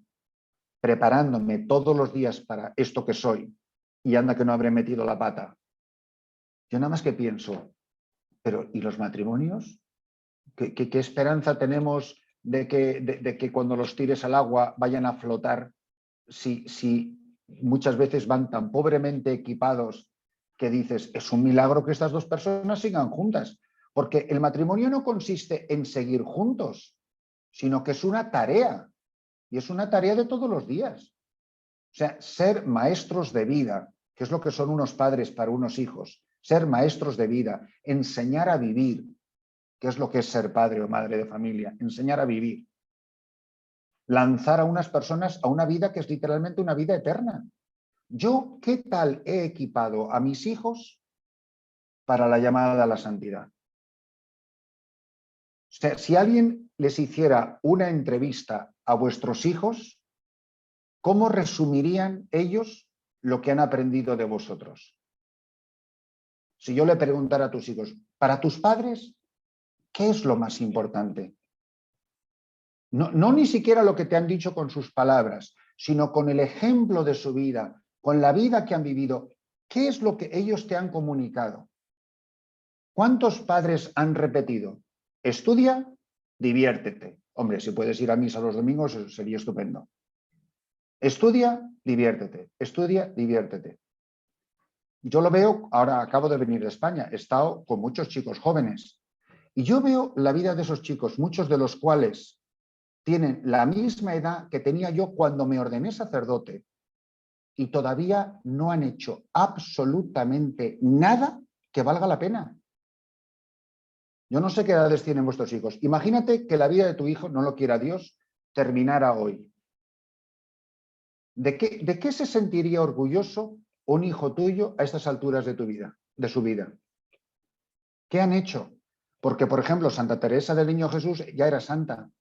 preparándome todos los días para esto que soy y anda que no habré metido la pata, yo nada más que pienso, pero ¿y los matrimonios? ¿Qué esperanza tenemos de que cuando los tires al agua vayan a flotar si muchas veces van tan pobremente equipados que dices, es un milagro que estas 2 personas sigan juntas? Porque el matrimonio no consiste en seguir juntos, sino que es una tarea, y es una tarea de todos los días. O sea, ser maestros de vida, que es lo que son unos padres para unos hijos, ser maestros de vida, enseñar a vivir, que es lo que es ser padre o madre de familia, enseñar a vivir. Lanzar a unas personas a una vida que es literalmente una vida eterna. ¿Yo qué tal he equipado a mis hijos para la llamada a la santidad? O sea, si alguien les hiciera una entrevista a vuestros hijos, ¿cómo resumirían ellos lo que han aprendido de vosotros? Si yo le preguntara a tus hijos, para tus padres, ¿qué es lo más importante? No ni siquiera lo que te han dicho con sus palabras, sino con el ejemplo de su vida, con la vida que han vivido. ¿Qué es lo que ellos te han comunicado? ¿Cuántos padres han repetido? Estudia, diviértete. Hombre, si puedes ir a misa los domingos sería estupendo. Estudia, diviértete. Estudia, diviértete. yo lo veo, ahora acabo de venir de España, he estado con muchos chicos jóvenes y yo veo la vida de esos chicos, muchos de los cuales tienen la misma edad que tenía yo cuando me ordené sacerdote y todavía no han hecho absolutamente nada que valga la pena. Yo no sé qué edades tienen vuestros hijos. Imagínate que la vida de tu hijo, no lo quiera Dios, terminara hoy. ¿De qué se sentiría orgulloso un hijo tuyo a estas alturas de tu vida, de su vida? ¿Qué han hecho? Porque, por ejemplo, Santa Teresa del Niño Jesús ya era santa.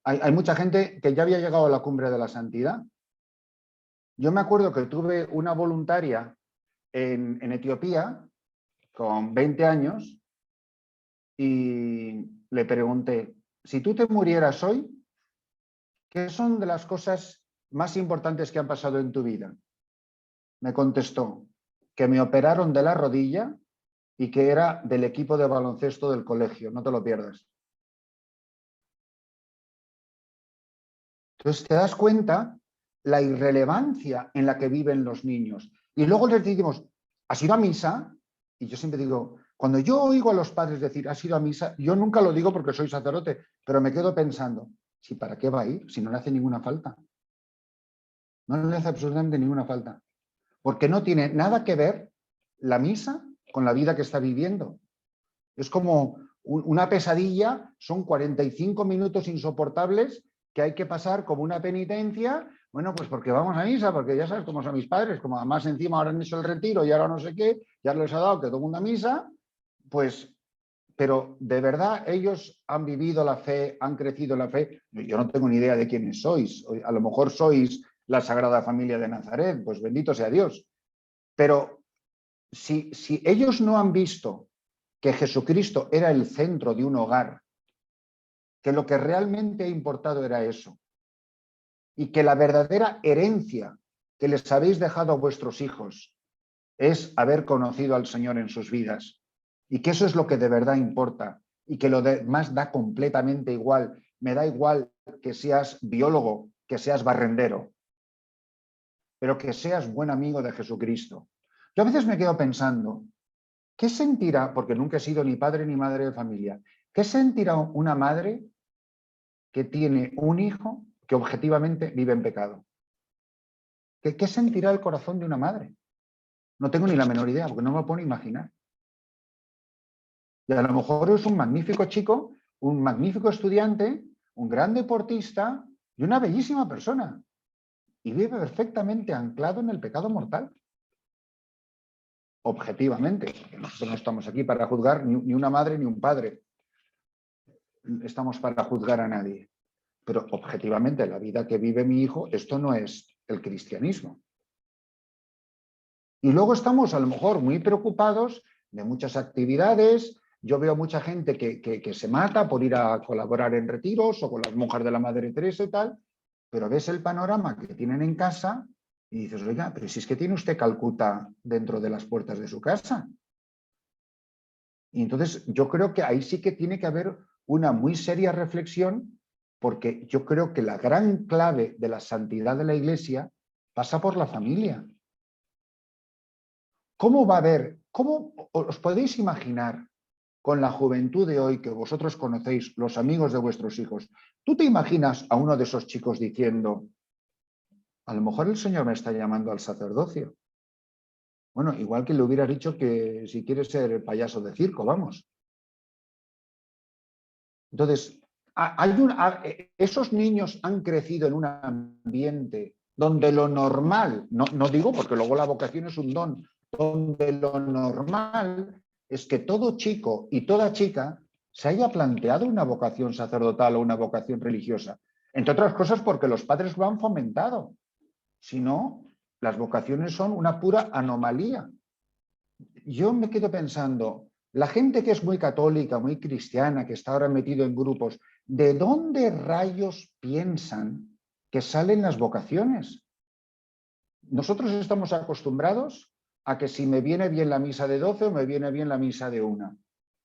Hay mucha gente que ya había llegado a la cumbre de la santidad. Yo me acuerdo que tuve una voluntaria en Etiopía con 20 años y le pregunté, si tú te murieras hoy, ¿qué son de las cosas más importantes que han pasado en tu vida? Me contestó que me operaron de la rodilla y que era del equipo de baloncesto del colegio, no te lo pierdas. Entonces te das cuenta la irrelevancia en la que viven los niños. Y luego les decimos, ¿has ido a misa? Y yo siempre digo, cuando yo oigo a los padres decir, ¿has ido a misa? Yo nunca lo digo porque soy sacerdote, pero me quedo pensando, ¿sí, para qué va a ir? Si no le hace ninguna falta. No le hace absolutamente ninguna falta. Porque no tiene nada que ver la misa con la vida que está viviendo. Es como una pesadilla, son 45 minutos insoportables que hay que pasar como una penitencia, bueno, pues porque vamos a misa, porque ya sabes cómo son mis padres, como además encima ahora han hecho el retiro y ahora no sé qué, ya les ha dado que todo el mundo a misa, pues, pero de verdad ellos han vivido la fe, han crecido en la fe. Yo no tengo ni idea de quiénes sois, a lo mejor sois la Sagrada Familia de Nazaret, pues bendito sea Dios. Pero si ellos no han visto que Jesucristo era el centro de un hogar, que lo que realmente ha importado era eso, y que la verdadera herencia que les habéis dejado a vuestros hijos es haber conocido al Señor en sus vidas, y que eso es lo que de verdad importa, y que lo demás da completamente igual. Me da igual que seas biólogo, que seas barrendero, pero que seas buen amigo de Jesucristo. Yo a veces me quedo pensando, ¿qué sentirá, porque nunca he sido ni padre ni madre de familia, qué sentirá una madre que tiene un hijo que objetivamente vive en pecado? ¿Qué sentirá el corazón de una madre? No tengo ni la menor idea, porque no me lo puedo imaginar. Y a lo mejor es un magnífico chico, un magnífico estudiante, un gran deportista y una bellísima persona. Y vive perfectamente anclado en el pecado mortal. Objetivamente. Nosotros no estamos aquí para juzgar ni una madre ni un padre. Estamos para juzgar a nadie. Pero objetivamente, la vida que vive mi hijo, esto no es el cristianismo. Y luego estamos a lo mejor muy preocupados de muchas actividades. Yo veo mucha gente que se mata por ir a colaborar en retiros o con las monjas de la Madre Teresa y tal, pero ves el panorama que tienen en casa y dices, oiga, pero si es que tiene usted Calcuta dentro de las puertas de su casa. Y entonces yo creo que ahí sí que tiene que haber una muy seria reflexión, porque yo creo que la gran clave de la santidad de la Iglesia pasa por la familia. ¿Cómo va a haber, cómo os podéis imaginar con la juventud de hoy que vosotros conocéis, los amigos de vuestros hijos? ¿Tú te imaginas a uno de esos chicos diciendo, a lo mejor el Señor me está llamando al sacerdocio? Bueno, igual que le hubieras dicho que si quieres ser payaso de circo, vamos. Entonces, esos niños han crecido en un ambiente donde lo normal, no digo porque luego la vocación es un don, donde lo normal es que todo chico y toda chica se haya planteado una vocación sacerdotal o una vocación religiosa. Entre otras cosas porque los padres lo han fomentado. Si no, las vocaciones son una pura anomalía. Yo me quedo pensando, la gente que es muy católica, muy cristiana, que está ahora metido en grupos, ¿de dónde rayos piensan que salen las vocaciones? Nosotros estamos acostumbrados a que si me viene bien la misa de 12 o me viene bien la misa de 1,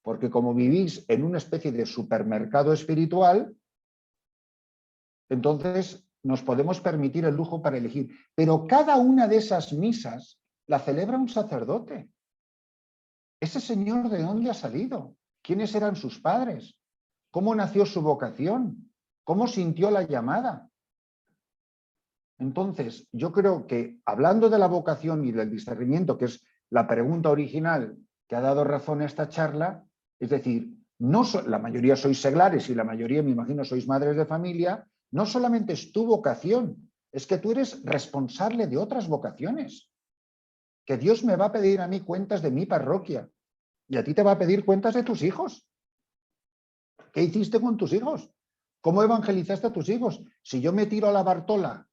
porque como vivís en una especie de supermercado espiritual, entonces nos podemos permitir el lujo para elegir, pero cada una de esas misas la celebra un sacerdote. Ese señor, ¿de dónde ha salido? ¿Quiénes eran sus padres? ¿Cómo nació su vocación? ¿Cómo sintió la llamada? Entonces, yo creo que hablando de la vocación y del discernimiento, que es la pregunta original que ha dado razón a esta charla, es decir, la mayoría sois seglares y la mayoría, me imagino, sois madres de familia, no solamente es tu vocación, es que tú eres responsable de otras vocaciones. Que Dios me va a pedir a mí cuentas de mi parroquia y a ti te va a pedir cuentas de tus hijos. ¿Qué hiciste con tus hijos? ¿Cómo evangelizaste a tus hijos? Si yo me tiro a la Bartola,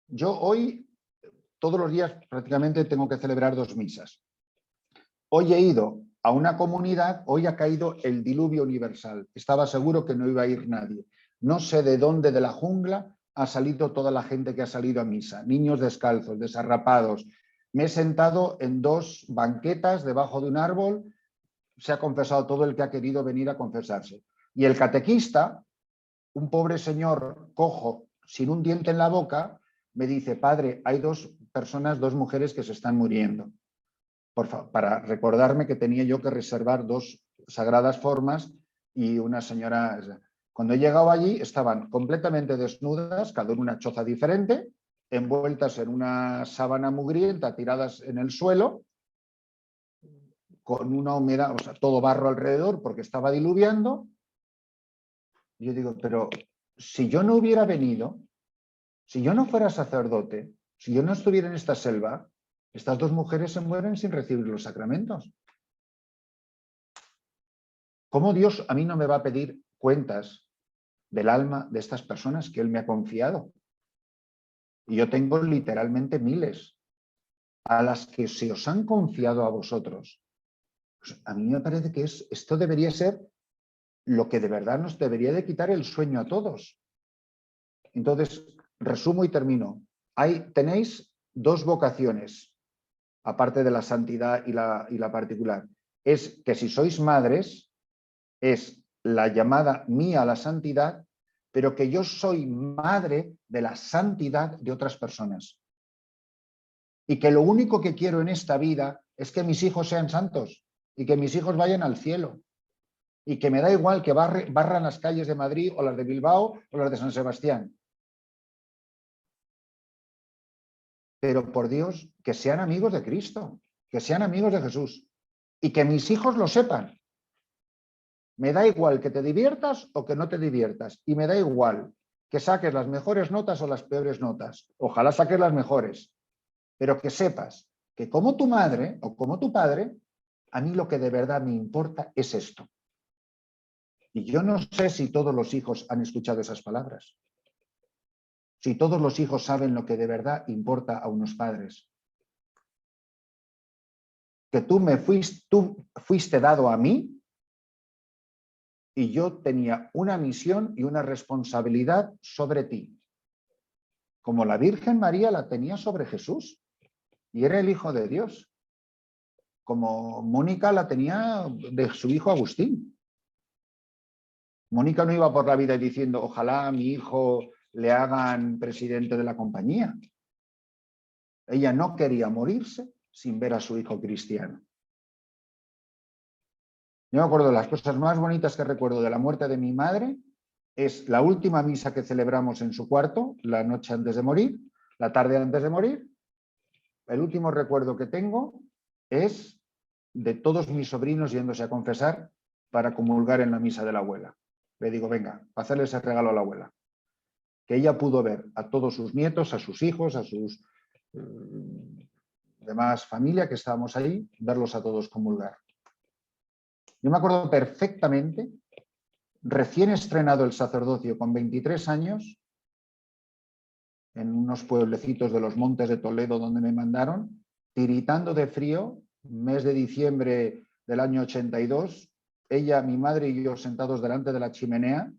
yo hoy, todos los días prácticamente tengo que celebrar 2 misas. Hoy he ido a una comunidad, hoy ha caído el diluvio universal. Estaba seguro que no iba a ir nadie. No sé de dónde de la jungla ha salido toda la gente que ha salido a misa. Niños descalzos, desarrapados. Me he sentado en 2 banquetas debajo de un árbol. Se ha confesado todo el que ha querido venir a confesarse. Y el catequista, un pobre señor cojo, sin un diente en la boca, me dice: padre, hay 2 personas, 2 mujeres que se están muriendo. Por favor, para recordarme que tenía yo que reservar 2 sagradas formas y una señora. Cuando he llegado allí estaban completamente desnudas, cada una en una choza diferente, envueltas en una sábana mugrienta, tiradas en el suelo, con una humedad, o sea, todo barro alrededor porque estaba diluviando. Y yo digo, pero si yo no hubiera venido, si yo no fuera sacerdote, si yo no estuviera en esta selva, estas 2 mujeres se mueren sin recibir los sacramentos. ¿Cómo Dios a mí no me va a pedir cuentas del alma de estas personas que Él me ha confiado? Y yo tengo literalmente miles a las que se os han confiado a vosotros. Pues a mí me parece que esto debería ser lo que de verdad nos debería de quitar el sueño a todos. Entonces, resumo y termino. Tenéis 2 vocaciones, aparte de la santidad y la particular. Es que si sois madres, es la llamada mía a la santidad, pero que yo soy madre de la santidad de otras personas. Y que lo único que quiero en esta vida es que mis hijos sean santos y que mis hijos vayan al cielo. Y que me da igual que barran las calles de Madrid o las de Bilbao o las de San Sebastián. Pero por Dios, que sean amigos de Cristo, que sean amigos de Jesús y que mis hijos lo sepan. Me da igual que te diviertas o que no te diviertas y me da igual que saques las mejores notas o las peores notas. Ojalá saques las mejores, pero que sepas que como tu madre o como tu padre, a mí lo que de verdad me importa es esto. Y yo no sé si todos los hijos han escuchado esas palabras. Si todos los hijos saben lo que de verdad importa a unos padres. Que tú fuiste dado a mí y yo tenía una misión y una responsabilidad sobre ti. Como la Virgen María la tenía sobre Jesús y era el Hijo de Dios. Como Mónica la tenía de su hijo Agustín. Mónica no iba por la vida diciendo: ojalá a mi hijo le hagan presidente de la compañía. Ella no quería morirse sin ver a su hijo cristiano. Yo me acuerdo de las cosas más bonitas que recuerdo de la muerte de mi madre, es la última misa que celebramos en su cuarto, la noche antes de morir, la tarde antes de morir. El último recuerdo que tengo es de todos mis sobrinos yéndose a confesar para comulgar en la misa de la abuela. Le digo: venga, hacerle ese regalo a la abuela. Que ella pudo ver a todos sus nietos, a sus hijos, a sus demás familia que estábamos ahí, verlos a todos comulgar. Yo me acuerdo perfectamente, recién estrenado el sacerdocio con 23 años, en unos pueblecitos de los Montes de Toledo donde me mandaron, tiritando de frío, mes de diciembre del año 82, ella, mi madre y yo sentados delante de la chimenea,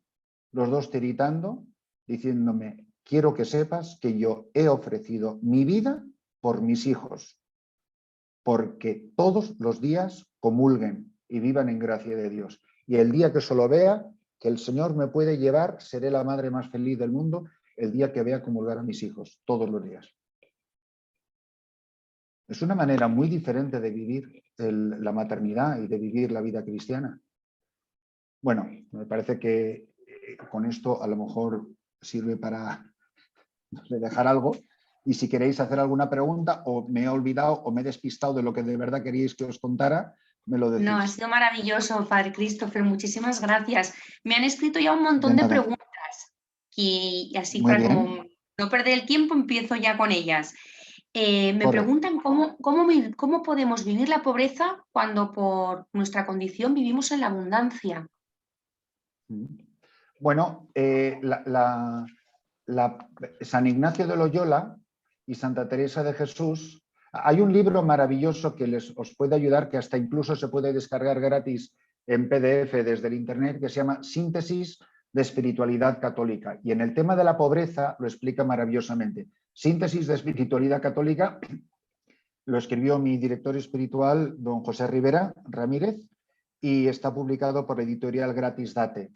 los 2 tiritando, diciéndome: quiero que sepas que yo he ofrecido mi vida por mis hijos, porque todos los días comulguen y vivan en gracia de Dios. Y el día que eso lo vea, que el Señor me puede llevar, seré la madre más feliz del mundo el día que vea comulgar a mis hijos, todos los días. Es una manera muy diferente de vivir la maternidad y de vivir la vida cristiana. Bueno, me parece que con esto a lo mejor sirve para dejar algo. Y si queréis hacer alguna pregunta, o me he olvidado o me he despistado de lo que de verdad queríais que os contara, me lo decís. No, ha sido maravilloso, Padre Christopher. Muchísimas gracias. Me han escrito ya un montón De de nada. preguntas y así Muy para bien. como no perder el tiempo, empiezo ya con ellas. Me Correcto. preguntan cómo podemos vivir la pobreza cuando por nuestra condición vivimos en la abundancia. Bueno, San Ignacio de Loyola y Santa Teresa de Jesús, hay un libro maravilloso que os puede ayudar, que hasta incluso se puede descargar gratis en PDF desde el internet, que se llama Síntesis de Espiritualidad Católica. Y en el tema de la pobreza lo explica maravillosamente. Síntesis de Espiritualidad Católica lo escribió mi director espiritual, don José Rivera Ramírez, y está publicado por Editorial Gratis Date.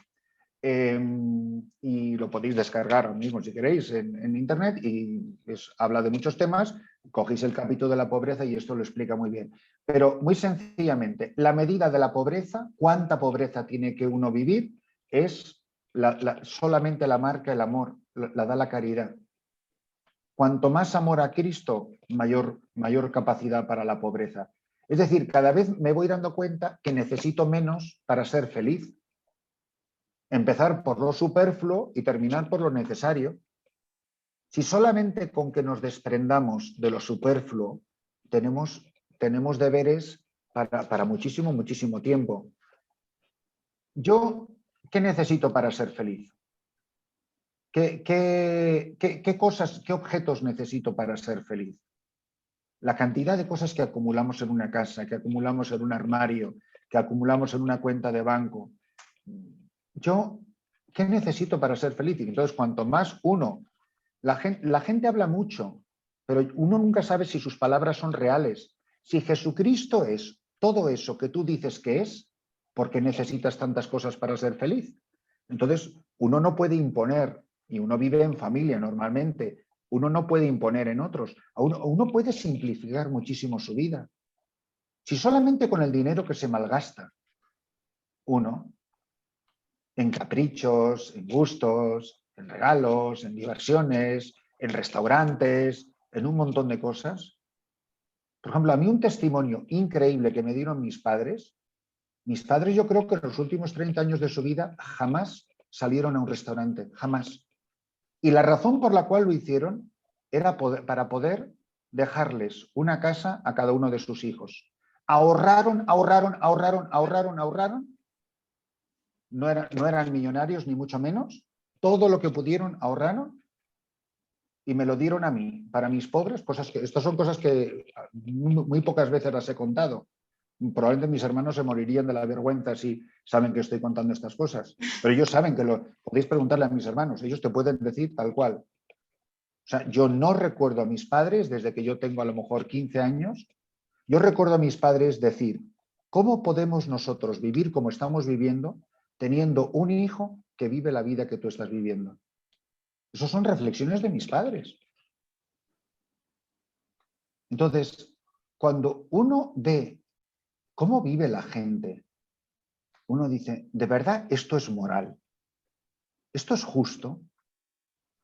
Y lo podéis descargar ahora mismo si queréis en internet y habla de muchos temas. Cogéis el capítulo de la pobreza y esto lo explica muy bien. Pero muy sencillamente, la medida de la pobreza, cuánta pobreza tiene que uno vivir, es solamente la marca el amor, la da la caridad. Cuanto más amor a Cristo, mayor capacidad para la pobreza. Es decir, cada vez me voy dando cuenta que necesito menos para ser feliz. Empezar por lo superfluo y terminar por lo necesario. Si solamente con que nos desprendamos de lo superfluo tenemos deberes para muchísimo, muchísimo tiempo. ¿Yo qué necesito para ser feliz? ¿Qué cosas, qué objetos necesito para ser feliz? La cantidad de cosas que acumulamos en una casa, que acumulamos en un armario, que acumulamos en una cuenta de banco. Yo, ¿qué necesito para ser feliz? Y entonces, cuanto más uno... La gente habla mucho, pero uno nunca sabe si sus palabras son reales. Si Jesucristo es todo eso que tú dices que es, ¿por qué necesitas tantas cosas para ser feliz? Entonces, uno no puede imponer, y uno vive en familia normalmente, uno no puede imponer en otros. Uno puede simplificar muchísimo su vida. Si solamente con el dinero que se malgasta uno, en caprichos, en gustos, en regalos, en diversiones, en restaurantes, en un montón de cosas. Por ejemplo, a mí un testimonio increíble que me dieron mis padres yo creo que en los últimos 30 años de su vida jamás salieron a un restaurante, jamás. Y la razón por la cual lo hicieron era para poder dejarles una casa a cada uno de sus hijos. Ahorraron. No eran millonarios ni mucho menos. Todo lo que pudieron ahorraron y me lo dieron a mí, para mis pobres, estas son cosas que muy pocas veces las he contado. Probablemente mis hermanos se morirían de la vergüenza si saben que estoy contando estas cosas. Pero ellos saben que podéis preguntarle a mis hermanos, ellos te pueden decir tal cual. O sea, yo no recuerdo a mis padres desde que yo tengo a lo mejor 15 años. Yo recuerdo a mis padres decir, ¿cómo podemos nosotros vivir como estamos viviendo teniendo un hijo que vive la vida que tú estás viviendo? Esas son reflexiones de mis padres. Entonces, cuando uno ve cómo vive la gente, uno dice, ¿de verdad esto es moral? ¿Esto es justo? O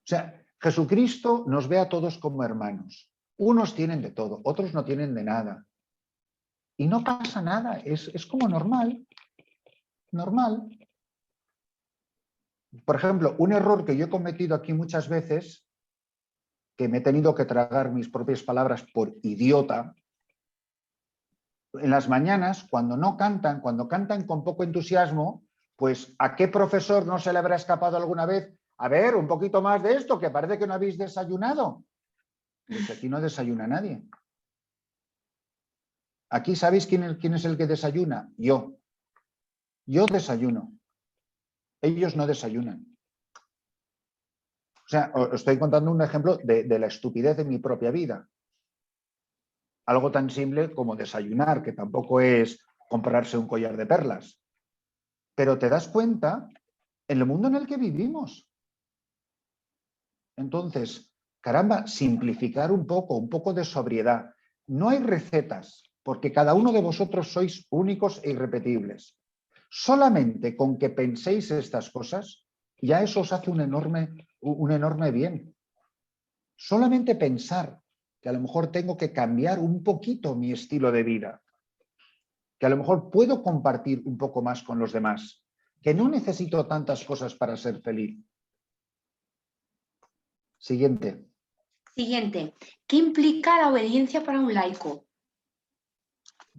sea, Jesucristo nos ve a todos como hermanos. Unos tienen de todo, otros no tienen de nada. Y no pasa nada, es como normal. Normal. Por ejemplo, un error que yo he cometido aquí muchas veces, que me he tenido que tragar mis propias palabras por idiota, en las mañanas, cuando cantan con poco entusiasmo, pues ¿a qué profesor no se le habrá escapado alguna vez? A ver, un poquito más de esto, que parece que no habéis desayunado. Pues aquí no desayuna nadie. Aquí, ¿sabéis quién es el que desayuna? Yo. Yo desayuno. Ellos no desayunan. O sea, os estoy contando un ejemplo de la estupidez de mi propia vida. Algo tan simple como desayunar, que tampoco es comprarse un collar de perlas. Pero te das cuenta en el mundo en el que vivimos. Entonces, caramba, simplificar un poco de sobriedad. No hay recetas, porque cada uno de vosotros sois únicos e irrepetibles. Solamente con que penséis estas cosas, ya eso os hace un enorme bien. Solamente pensar que a lo mejor tengo que cambiar un poquito mi estilo de vida, que a lo mejor puedo compartir un poco más con los demás, que no necesito tantas cosas para ser feliz. Siguiente. Siguiente. ¿Qué implica la obediencia para un laico?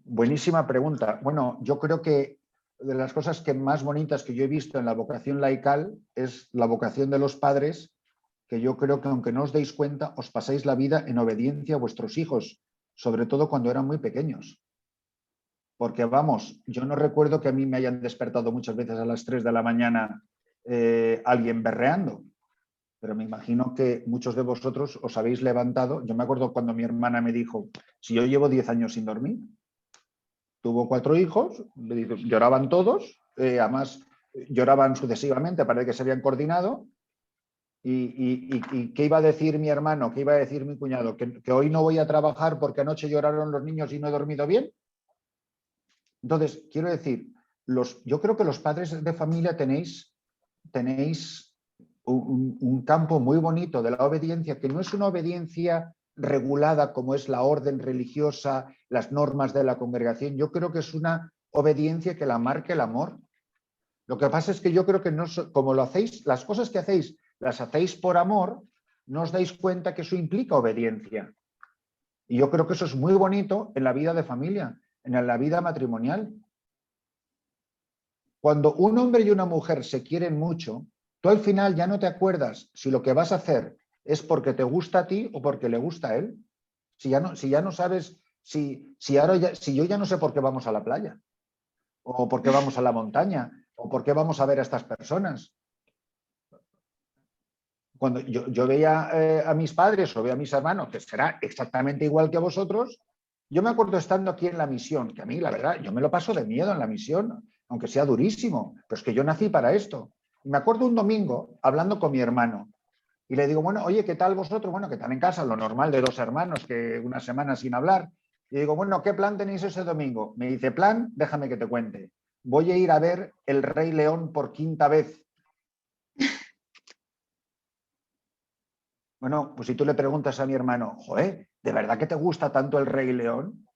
Buenísima pregunta. Bueno, yo creo que de las cosas más bonitas que yo he visto en la vocación laical es la vocación de los padres, que yo creo que aunque no os deis cuenta, os pasáis la vida en obediencia a vuestros hijos, sobre todo cuando eran muy pequeños. Porque vamos, yo no recuerdo que a mí me hayan despertado muchas veces a las 3 de la mañana alguien berreando, pero me imagino que muchos de vosotros os habéis levantado. Yo me acuerdo cuando mi hermana me dijo, si yo llevo 10 años sin dormir, tuvo 4 hijos, lloraban todos, además lloraban sucesivamente, parece que se habían coordinado. ¿Y qué iba a decir mi hermano? ¿Qué iba a decir mi cuñado? ¿Que hoy no voy a trabajar porque anoche lloraron los niños y no he dormido bien? Entonces, quiero decir, yo creo que los padres de familia tenéis un campo muy bonito de la obediencia, que no es una obediencia regulada como es la orden religiosa, las normas de la congregación. Yo creo que es una obediencia que la marca el amor. Lo que pasa es que yo creo que no, como lo hacéis, las cosas que hacéis, las hacéis por amor, no os dais cuenta que eso implica obediencia. Y yo creo que eso es muy bonito en la vida de familia, en la vida matrimonial. Cuando un hombre y una mujer se quieren mucho, tú al final ya no te acuerdas si lo que vas a hacer es porque te gusta a ti o porque le gusta a él. Si ya no sabes, si yo ya no sé por qué vamos a la playa, o por qué vamos a la montaña, o por qué vamos a ver a estas personas. Cuando yo veía a mis padres o veo a mis hermanos, que será exactamente igual que a vosotros, yo me acuerdo estando aquí en la misión, que a mí, la verdad, yo me lo paso de miedo en la misión, aunque sea durísimo, pero es que yo nací para esto. Y me acuerdo un domingo hablando con mi hermano y le digo, bueno, oye, ¿qué tal vosotros? Bueno, ¿qué tal en casa? Lo normal de 2 hermanos, que una semana sin hablar. Y digo, bueno, ¿qué plan tenéis ese domingo? Me dice, plan, déjame que te cuente. Voy a ir a ver El Rey León por 5ª vez. Bueno, pues si tú le preguntas a mi hermano, joder, ¿de verdad que te gusta tanto El Rey León?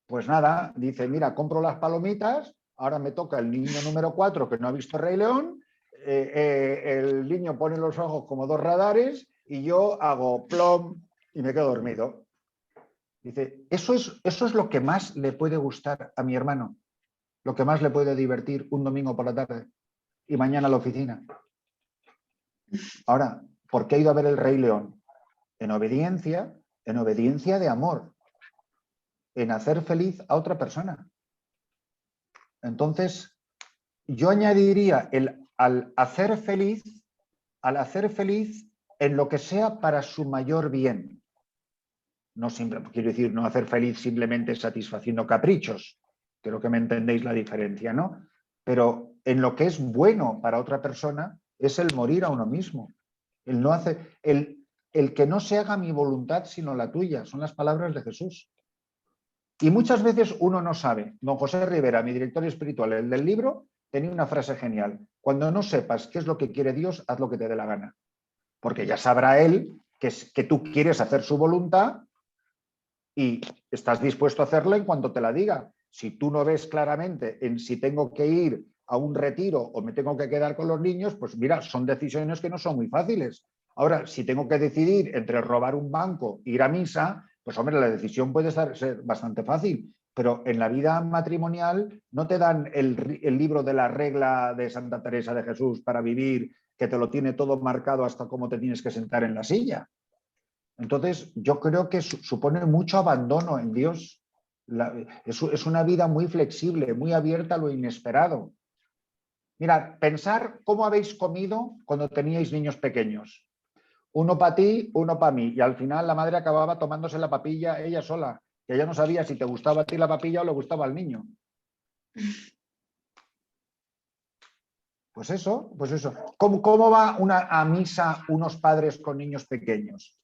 Pues nada, dice, mira, compro las palomitas, ahora me toca el niño número 4 que no ha visto Rey León, el niño pone los ojos como 2 radares y yo hago plom y me quedo dormido. Dice, eso es lo que más le puede gustar a mi hermano, lo que más le puede divertir un domingo por la tarde y mañana a la oficina. Ahora, ¿por qué he ido a ver El Rey León? En obediencia de amor, en hacer feliz a otra persona. Entonces, yo añadiría al hacer feliz en lo que sea para su mayor bien. No quiero decir, no hacer feliz simplemente satisfaciendo caprichos. Creo que me entendéis la diferencia, ¿no? Pero en lo que es bueno para otra persona es el morir a uno mismo. El que no se haga mi voluntad sino la tuya. Son las palabras de Jesús. Y muchas veces uno no sabe. Don José Rivera, mi director espiritual, el del libro, tenía una frase genial. Cuando no sepas qué es lo que quiere Dios, haz lo que te dé la gana. Porque ya sabrá Él que tú quieres hacer su voluntad y estás dispuesto a hacerla en cuanto te la diga. Si tú no ves claramente en si tengo que ir a un retiro o me tengo que quedar con los niños, pues mira, son decisiones que no son muy fáciles. Ahora, si tengo que decidir entre robar un banco e ir a misa, pues hombre, la decisión puede ser bastante fácil, pero en la vida matrimonial no te dan el libro de la regla de Santa Teresa de Jesús para vivir, que te lo tiene todo marcado hasta cómo te tienes que sentar en la silla. Entonces, yo creo que supone mucho abandono en Dios. Es una vida muy flexible, muy abierta a lo inesperado. Mirad, pensar cómo habéis comido cuando teníais niños pequeños. Uno para ti, uno para mí. Y al final la madre acababa tomándose la papilla ella sola, que ella no sabía si te gustaba a ti la papilla o le gustaba al niño. Pues eso, pues eso. ¿Cómo va a misa unos padres con niños pequeños?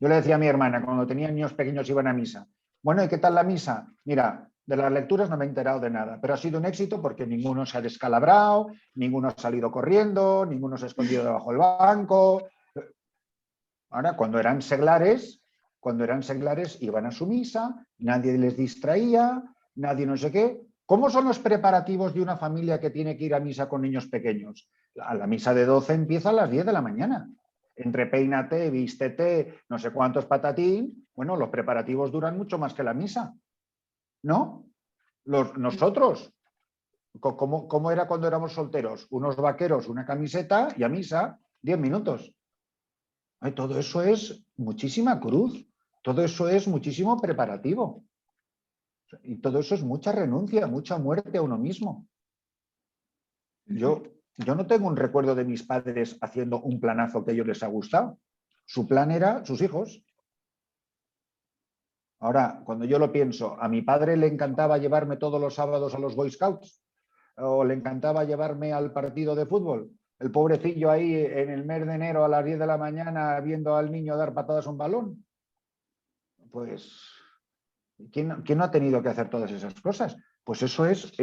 Yo le decía a mi hermana, cuando tenía niños pequeños iban a misa. Bueno, ¿y qué tal la misa? Mira, de las lecturas no me he enterado de nada, pero ha sido un éxito porque ninguno se ha descalabrado, ninguno ha salido corriendo, ninguno se ha escondido debajo del banco. Ahora, cuando eran seglares iban a su misa, nadie les distraía, nadie no sé qué. ¿Cómo son los preparativos de una familia que tiene que ir a misa con niños pequeños? La misa de 12 empieza a las 10 de la mañana. Entre peínate, vístete, no sé cuántos patatín. Bueno, los preparativos duran mucho más que la misa, ¿no? Nosotros, ¿cómo era cuando éramos solteros? Unos vaqueros, una camiseta y a misa 10 minutos. Todo eso es muchísima cruz, todo eso es muchísimo preparativo. Y todo eso es mucha renuncia, mucha muerte a uno mismo. Yo no tengo un recuerdo de mis padres haciendo un planazo que a ellos les ha gustado. Su plan era sus hijos. Ahora, cuando yo lo pienso, a mi padre le encantaba llevarme todos los sábados a los Boy Scouts o le encantaba llevarme al partido de fútbol. El pobrecillo ahí en el mes de enero a las 10 de la mañana viendo al niño dar patadas a un balón. Pues, ¿quién no ha tenido que hacer todas esas cosas? Pues eso es...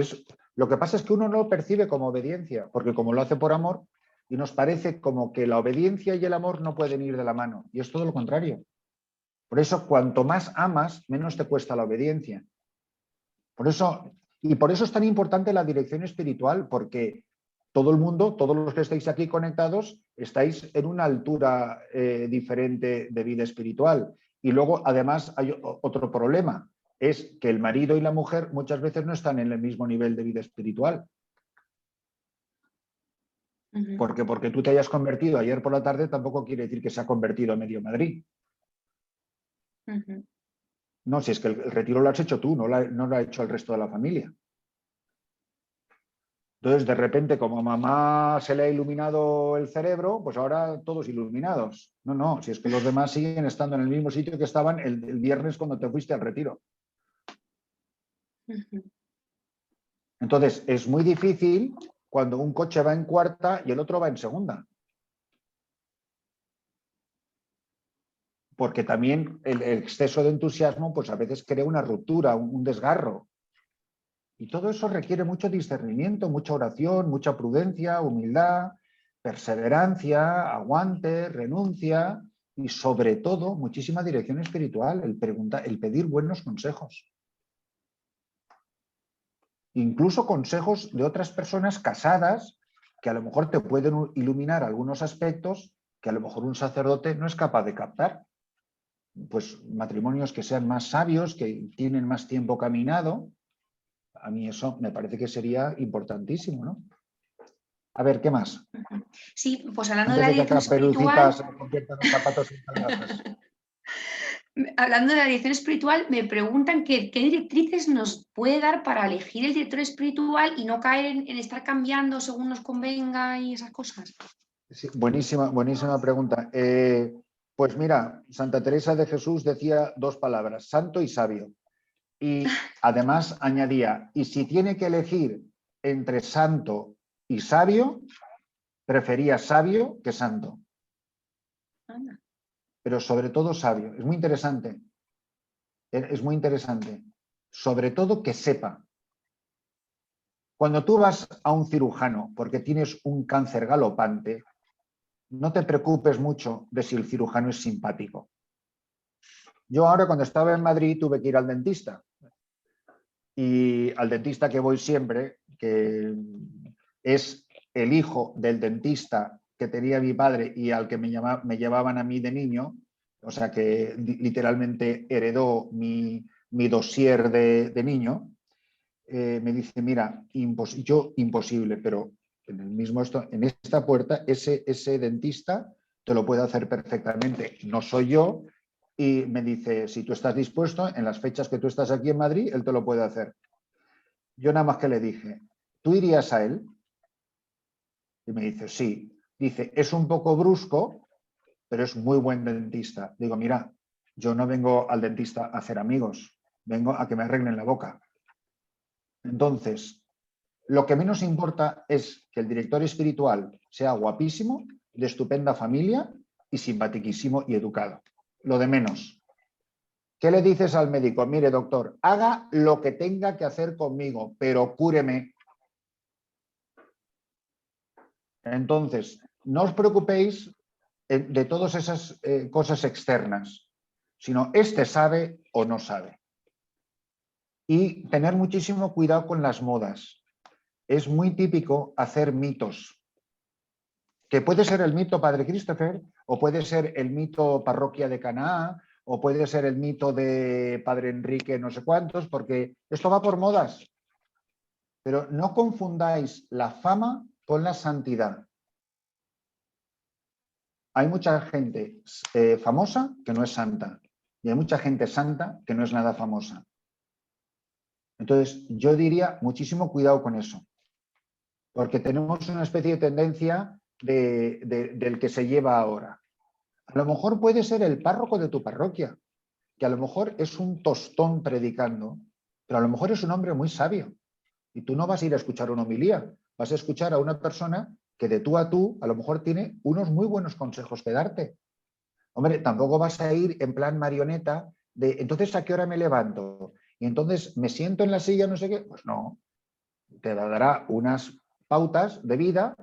Lo que pasa es que uno no lo percibe como obediencia, porque como lo hace por amor, y nos parece como que la obediencia y el amor no pueden ir de la mano, y es todo lo contrario. Por eso, cuanto más amas, menos te cuesta la obediencia. Por eso es tan importante la dirección espiritual, porque todo el mundo, todos los que estáis aquí conectados, estáis en una altura diferente de vida espiritual. Y luego, además, hay otro problema, es que el marido y la mujer muchas veces no están en el mismo nivel de vida espiritual. Porque tú te hayas convertido ayer por la tarde tampoco quiere decir que se ha convertido a medio Madrid. No, si es que el retiro lo has hecho tú, no lo ha hecho el resto de la familia. Entonces, de repente, como a mamá se le ha iluminado el cerebro, pues ahora todos iluminados. No, si es que los demás siguen estando en el mismo sitio que estaban el viernes cuando te fuiste al retiro. Entonces, es muy difícil cuando un coche va en cuarta y el otro va en segunda. Porque también el exceso de entusiasmo, pues a veces crea una ruptura, un desgarro. Y todo eso requiere mucho discernimiento, mucha oración, mucha prudencia, humildad, perseverancia, aguante, renuncia y sobre todo muchísima dirección espiritual, el pedir buenos consejos. Incluso consejos de otras personas casadas que a lo mejor te pueden iluminar algunos aspectos que a lo mejor un sacerdote no es capaz de captar. Pues matrimonios que sean más sabios, que tienen más tiempo caminado. A mí eso me parece que sería importantísimo, ¿no? A ver, ¿qué más? Sí, pues hablando Antes de la de que dirección Caperucita espiritual, se convierta en los zapatos y calabazas. hablando de la dirección espiritual, me preguntan qué directrices nos puede dar para elegir el director espiritual y no caer en estar cambiando según nos convenga y esas cosas. Sí, buenísima pregunta. Pues mira, Santa Teresa de Jesús decía dos palabras, santo y sabio. Y además añadía, y si tiene que elegir entre santo y sabio, prefería sabio que santo. Pero sobre todo sabio. Es muy interesante. Es muy interesante. Sobre todo que sepa. Cuando tú vas a un cirujano porque tienes un cáncer galopante, no te preocupes mucho de si el cirujano es simpático. Yo ahora cuando estaba en Madrid tuve que ir al dentista. Y al dentista que voy siempre, que es el hijo del dentista que tenía mi padre y al que me llevaban a mí de niño, o sea que literalmente heredó mi dossier de niño, me dice, mira, yo imposible, pero en esta puerta ese dentista te lo puede hacer perfectamente. No soy yo. Y me dice, si tú estás dispuesto, en las fechas que tú estás aquí en Madrid, él te lo puede hacer. Yo nada más que le dije, ¿tú irías a él? Y me dice, sí. Dice, es un poco brusco, pero es muy buen dentista. Digo, mira, yo no vengo al dentista a hacer amigos, vengo a que me arreglen la boca. Entonces, Lo que menos importa es que el director espiritual sea guapísimo, de estupenda familia y simpatiquísimo y educado. Lo de menos. ¿Qué le dices al médico? Mire, doctor, haga lo que tenga que hacer conmigo, pero cúreme. Entonces, no os preocupéis de todas esas cosas externas, sino este sabe o no sabe. Y tener muchísimo cuidado con las modas. Es muy típico hacer mitos, que puede ser el mito Padre Christopher, o puede ser el mito Parroquia de Caná, o puede ser el mito de Padre Enrique no sé cuántos, porque esto va por modas. Pero no confundáis la fama con la santidad. Hay mucha gente famosa que no es santa, y hay mucha gente santa que no es nada famosa. Entonces, yo diría muchísimo cuidado con eso, porque tenemos una especie de tendencia del que se lleva ahora. A lo mejor puede ser el párroco de tu parroquia, que a lo mejor es un tostón predicando, pero a lo mejor es un hombre muy sabio. Y tú no vas a ir a escuchar una homilía, vas a escuchar a una persona que de tú a tú a lo mejor tiene unos muy buenos consejos que darte. Hombre, tampoco vas a ir en plan marioneta de entonces ¿a qué hora me levanto? Y entonces me siento en la silla, no sé qué. Pues no, te dará unas pautas de vida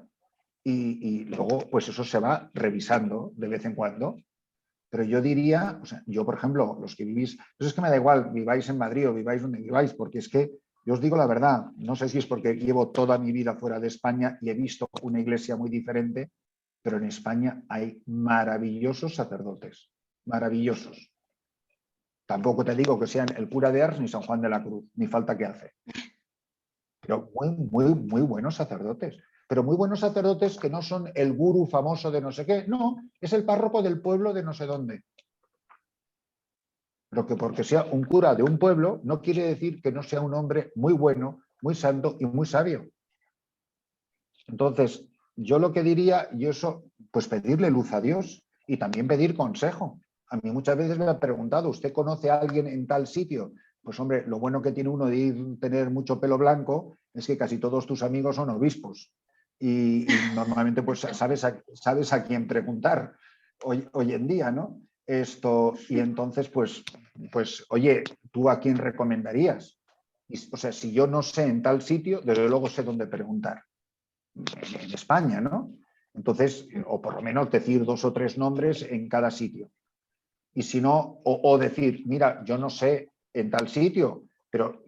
y luego pues eso se va revisando de vez en cuando. Pero yo diría, o sea, yo por ejemplo, los que vivís, pues es que me da igual, viváis en Madrid o viváis donde viváis, porque es que yo os digo la verdad, no sé si es porque llevo toda mi vida fuera de España y he visto una iglesia muy diferente, pero en España hay maravillosos sacerdotes, maravillosos. Tampoco te digo que sean el cura de Ars ni San Juan de la Cruz, ni falta que hace. Pero muy buenos sacerdotes. Pero muy buenos sacerdotes que no son el gurú famoso de no sé qué, no, es el párroco del pueblo de no sé dónde. Lo que porque sea un cura de un pueblo no quiere decir que no sea un hombre muy bueno, muy santo y muy sabio. Entonces, yo lo que diría, y eso, pues pedirle luz a Dios y también pedir consejo. A mí muchas veces me han preguntado, ¿usted conoce a alguien en tal sitio? Pues hombre, lo bueno que tiene uno de tener mucho pelo blanco es que casi todos tus amigos son obispos. Y normalmente pues sabes a quién preguntar hoy en día, ¿no? Y entonces, pues, oye, ¿tú a quién recomendarías? O sea, si yo no sé en tal sitio, desde luego sé dónde preguntar. En España, ¿no? Entonces, o por lo menos decir 2 o 3 nombres en cada sitio. Y si no, o decir, mira, yo no sé en tal sitio, pero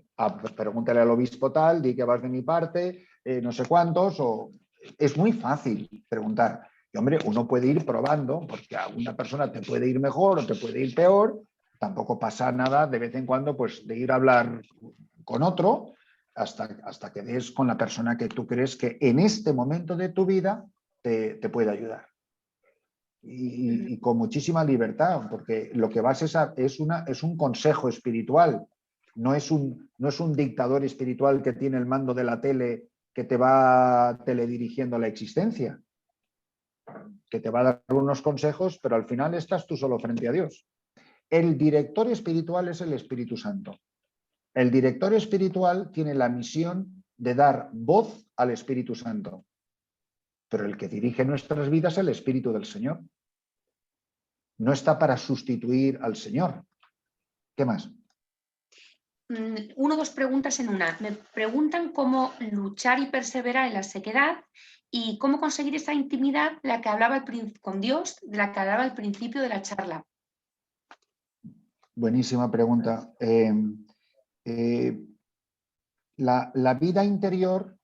pregúntale al obispo tal, di que vas de mi parte, no sé cuántos, o es muy fácil preguntar. Y hombre, uno puede ir probando, porque a una persona te puede ir mejor o te puede ir peor, tampoco pasa nada de vez en cuando, pues de ir a hablar con otro hasta que des con la persona que tú crees que en este momento de tu vida te puede ayudar. Y con muchísima libertad, porque lo que vas es un consejo espiritual, no es un dictador espiritual que tiene el mando de la tele que te va teledirigiendo la existencia, que te va a dar unos consejos, pero al final estás tú solo frente a Dios. El director espiritual es el Espíritu Santo. El director espiritual tiene la misión de dar voz al Espíritu Santo, pero el que dirige nuestras vidas es el Espíritu del Señor. No está para sustituir al Señor. ¿Qué más? 1 o 2 preguntas en una. Me preguntan cómo luchar y perseverar en la sequedad y cómo conseguir esa intimidad de la que hablaba con Dios, de la que hablaba al principio de la charla. Buenísima pregunta. La vida interior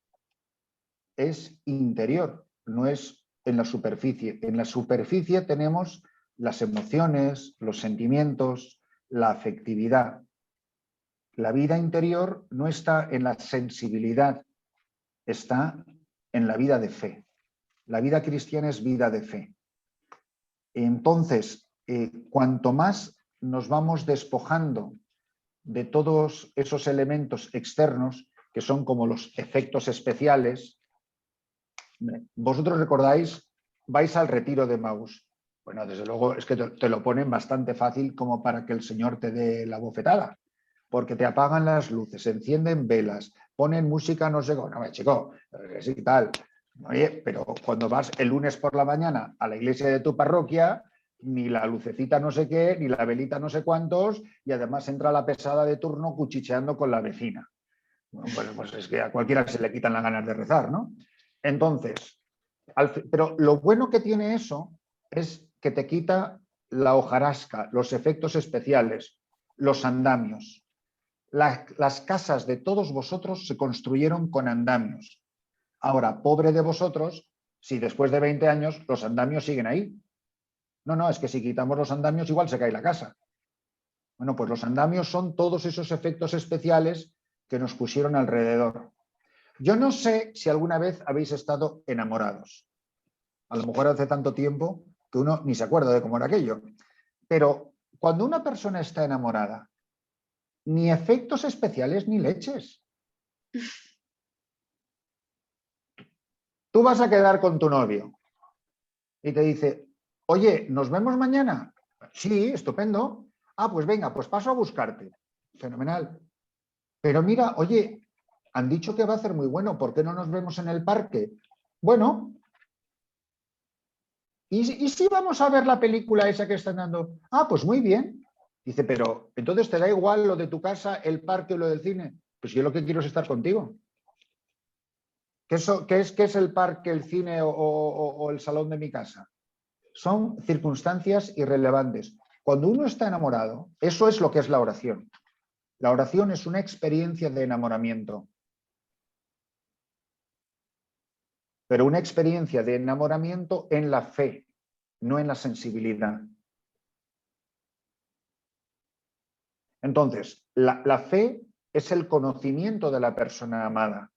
es interior, no es en la superficie. En la superficie tenemos las emociones, los sentimientos, la afectividad. La vida interior no está en la sensibilidad, está en la vida de fe. La vida cristiana es vida de fe. Entonces, cuanto más nos vamos despojando de todos esos elementos externos, que son como los efectos especiales, vosotros recordáis, vais al retiro de Maús. Bueno, desde luego es que te lo ponen bastante fácil como para que el Señor te dé la bofetada. porque te apagan las luces, encienden velas, ponen música, no sé cómo. No, chico, sí, tal. Oye, pero cuando vas el lunes por la mañana a la iglesia de tu parroquia, ni la lucecita no sé qué, ni la velita no sé cuántos, y además entra la pesada de turno cuchicheando con la vecina. Bueno, pues es que a cualquiera se le quitan las ganas de rezar, ¿no? Entonces, pero lo bueno que tiene eso es que te quita la hojarasca, los efectos especiales, los andamios. Las casas de todos vosotros se construyeron con andamios. Ahora, pobre de vosotros, si después de 20 años los andamios siguen ahí. No, es que si quitamos los andamios igual se cae la casa. Bueno, pues los andamios son todos esos efectos especiales que nos pusieron alrededor. Yo no sé si alguna vez habéis estado enamorados. A lo mejor hace tanto tiempo que uno ni se acuerda de cómo era aquello. Pero cuando una persona está enamorada, ni efectos especiales ni leches. Tú vas a quedar con tu novio y te dice, oye, ¿nos vemos mañana? Sí, estupendo. Ah, pues venga, pues paso a buscarte. Fenomenal. Pero mira, oye, han dicho que va a ser muy bueno, ¿por qué no nos vemos en el parque? Bueno, ¿y si vamos a ver la película esa que están dando? Ah, pues muy bien. Dice, pero entonces te da igual lo de tu casa, el parque o lo del cine. Pues yo lo que quiero es estar contigo. ¿Qué es el parque, el cine o el salón de mi casa? Son circunstancias irrelevantes. Cuando uno está enamorado, eso es lo que es la oración. La oración es una experiencia de enamoramiento. Pero una experiencia de enamoramiento en la fe, no en la sensibilidad. Entonces, la fe es el conocimiento de la persona amada.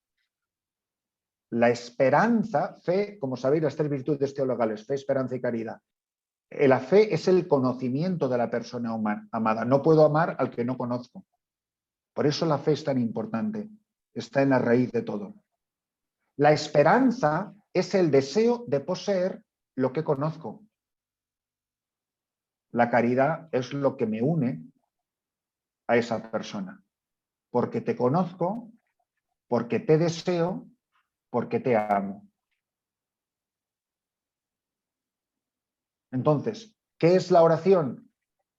La esperanza, fe, como sabéis, las tres virtudes teologales, fe, esperanza y caridad. La fe es el conocimiento de la persona amada. No puedo amar al que no conozco. Por eso la fe es tan importante. Está en la raíz de todo. La esperanza es el deseo de poseer lo que conozco. La caridad es lo que me une a esa persona. Porque te conozco, porque te deseo, porque te amo. Entonces, ¿qué es la oración?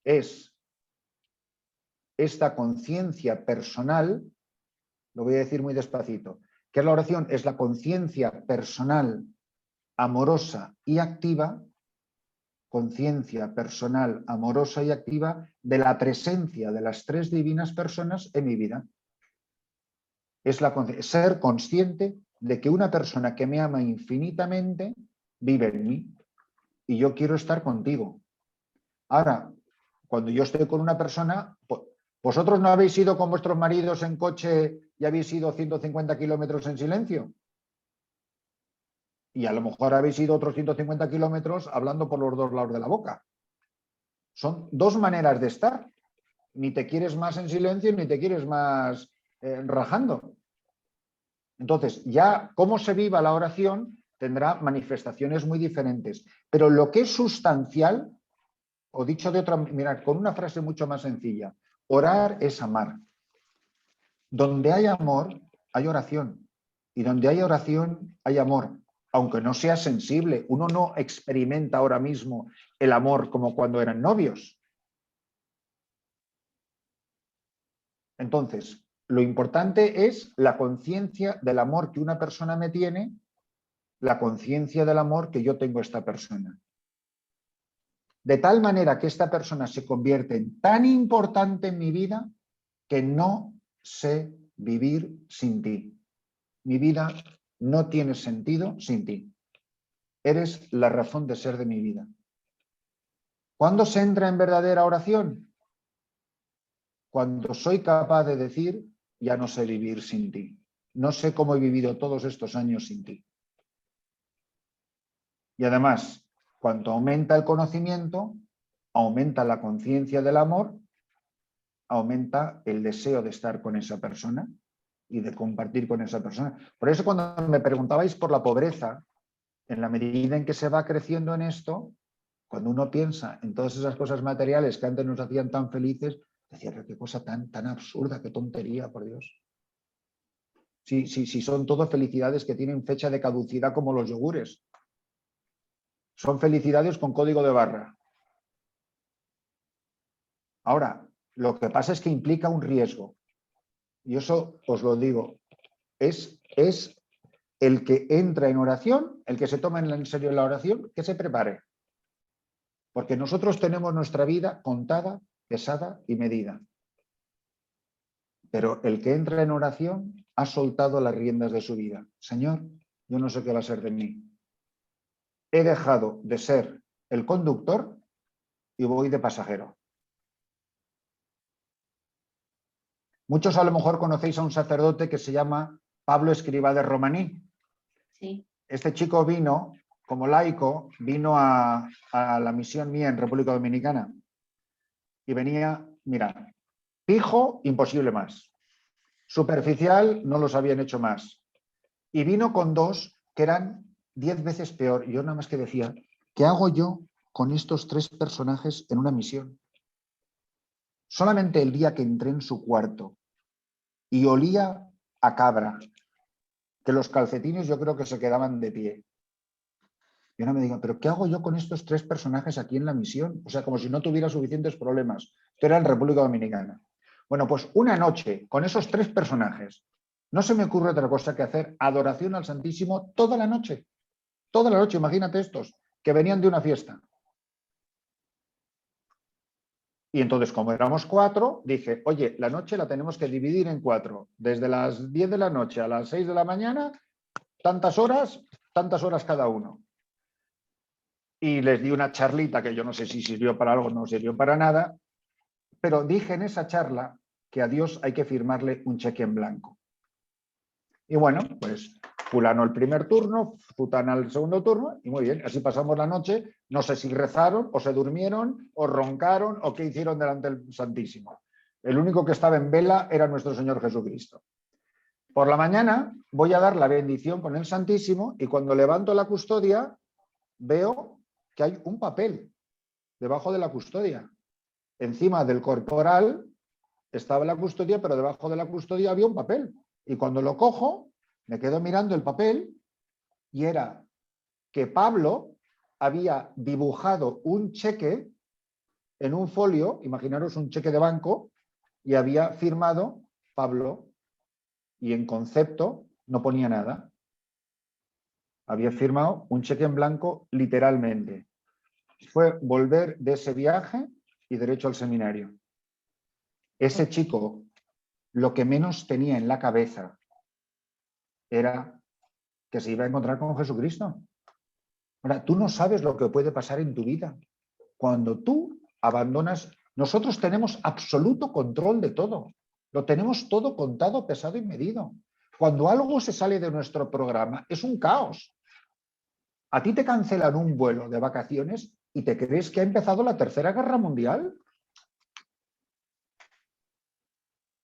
Es esta conciencia personal, lo voy a decir muy despacito. ¿Qué es la oración? Es la conciencia personal, amorosa y activa, conciencia personal, amorosa y activa de la presencia de las tres divinas personas en mi vida. Es ser consciente de que una persona que me ama infinitamente vive en mí y yo quiero estar contigo. Ahora, cuando yo estoy con una persona, ¿vosotros no habéis ido con vuestros maridos en coche y habéis ido 150 kilómetros en silencio? Y a lo mejor habéis ido otros 150 kilómetros hablando por los dos lados de la boca. Son dos maneras de estar. Ni te quieres más en silencio, ni te quieres más rajando. Entonces, ya cómo se viva la oración tendrá manifestaciones muy diferentes. Pero lo que es sustancial, o dicho de otra manera, mirad, con una frase mucho más sencilla, orar es amar. Donde hay amor, hay oración. Y donde hay oración, hay amor. Aunque no sea sensible, uno no experimenta ahora mismo el amor como cuando eran novios. Entonces, lo importante es la conciencia del amor que una persona me tiene, la conciencia del amor que yo tengo a esta persona. De tal manera que esta persona se convierte en tan importante en mi vida que no sé vivir sin ti. Mi vida no tiene sentido sin ti. Eres la razón de ser de mi vida. ¿Cuándo se entra en verdadera oración? Cuando soy capaz de decir, ya no sé vivir sin ti. No sé cómo he vivido todos estos años sin ti. Y además, cuanto aumenta el conocimiento, aumenta la conciencia del amor, aumenta el deseo de estar con esa persona y de compartir con esa persona. Por eso cuando me preguntabais por la pobreza, en la medida en que se va creciendo en esto, cuando uno piensa en todas esas cosas materiales que antes nos hacían tan felices, Decía, pero qué cosa tan absurda, qué tontería, por Dios. Si son todo felicidades que tienen fecha de caducidad como los yogures. Son felicidades con código de barra. Ahora, lo que pasa es que implica un riesgo. Y eso os lo digo. Es el que entra en oración, el que se toma en serio la oración, que se prepare. Porque nosotros tenemos nuestra vida contada, pesada y medida. Pero el que entra en oración ha soltado las riendas de su vida. Señor, yo no sé qué va a ser de mí. He dejado de ser el conductor y voy de pasajero. Muchos a lo mejor conocéis a un sacerdote que se llama Pablo Escrivá de Romaní. Sí. Este chico vino, como laico, vino a la misión mía en República Dominicana. Y venía, mira, pijo, imposible más. Superficial, no los habían hecho más. Y vino con dos que eran 10 veces peor. Yo nada más que decía, ¿qué hago yo con estos 3 personajes en una misión? Solamente el día que entré en su cuarto y olía a cabra, que los calcetines yo creo que se quedaban de pie. Y ahora me digo, ¿pero qué hago yo con estos 3 personajes aquí en la misión? O sea, como si no tuviera suficientes problemas. Esto era en República Dominicana. Bueno, pues una noche con esos 3 personajes, no se me ocurre otra cosa que hacer adoración al Santísimo toda la noche. Toda la noche, imagínate estos, que venían de una fiesta. Y entonces, como éramos 4, dije, oye, la noche la tenemos que dividir en 4. Desde las 10 de la noche a las 6 de la mañana, tantas horas cada uno. Y les di una charlita que yo no sé si sirvió para algo o no sirvió para nada, pero dije en esa charla que a Dios hay que firmarle un cheque en blanco. Y bueno, pues fulano el primer turno, futana el segundo turno, y muy bien, así pasamos la noche. No sé si rezaron, o se durmieron, o roncaron, o qué hicieron delante del Santísimo. El único que estaba en vela era nuestro Señor Jesucristo. Por la mañana voy a dar la bendición con el Santísimo, y cuando levanto la custodia, veo que hay un papel debajo de la custodia. Encima del corporal estaba la custodia, pero debajo de la custodia había un papel. Y cuando lo cojo, me quedo mirando el papel y era que Pablo había dibujado un cheque en un folio, imaginaros un cheque de banco, y había firmado Pablo, y en concepto no ponía nada. Había firmado un cheque en blanco literalmente. Fue volver de ese viaje y derecho al seminario. Ese chico, lo que menos tenía en la cabeza era que se iba a encontrar con Jesucristo. Ahora, tú no sabes lo que puede pasar en tu vida cuando tú abandonas. Nosotros tenemos absoluto control de todo. Lo tenemos todo contado, pesado y medido. Cuando algo se sale de nuestro programa, es un caos. A ti te cancelan un vuelo de vacaciones y te crees que ha empezado la Tercera Guerra Mundial.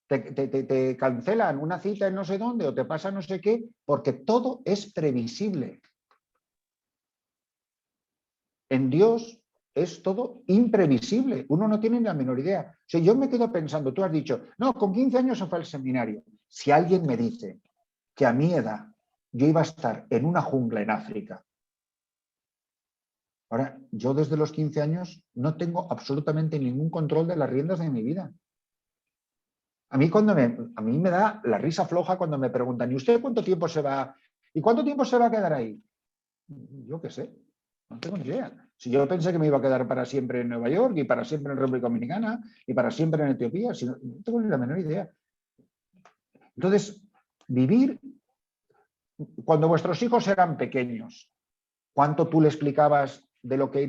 Te cancelan una cita en no sé dónde o te pasa no sé qué, porque todo es previsible. En Dios es todo imprevisible. Uno no tiene ni la menor idea. O sea, yo me quedo pensando, tú has dicho, no, con 15 años se fue al seminario. Si alguien me dice que a mi edad yo iba a estar en una jungla en África, ahora, yo desde los 15 años no tengo absolutamente ningún control de las riendas de mi vida. A mí me da la risa floja cuando me preguntan, ¿y usted cuánto tiempo se va? ¿Y cuánto tiempo se va a quedar ahí? Yo qué sé, no tengo ni idea. Si yo pensé que me iba a quedar para siempre en Nueva York y para siempre en República Dominicana y para siempre en Etiopía, si no tengo ni la menor idea. Entonces, vivir, cuando vuestros hijos eran pequeños, ¿cuánto tú le explicabas de lo que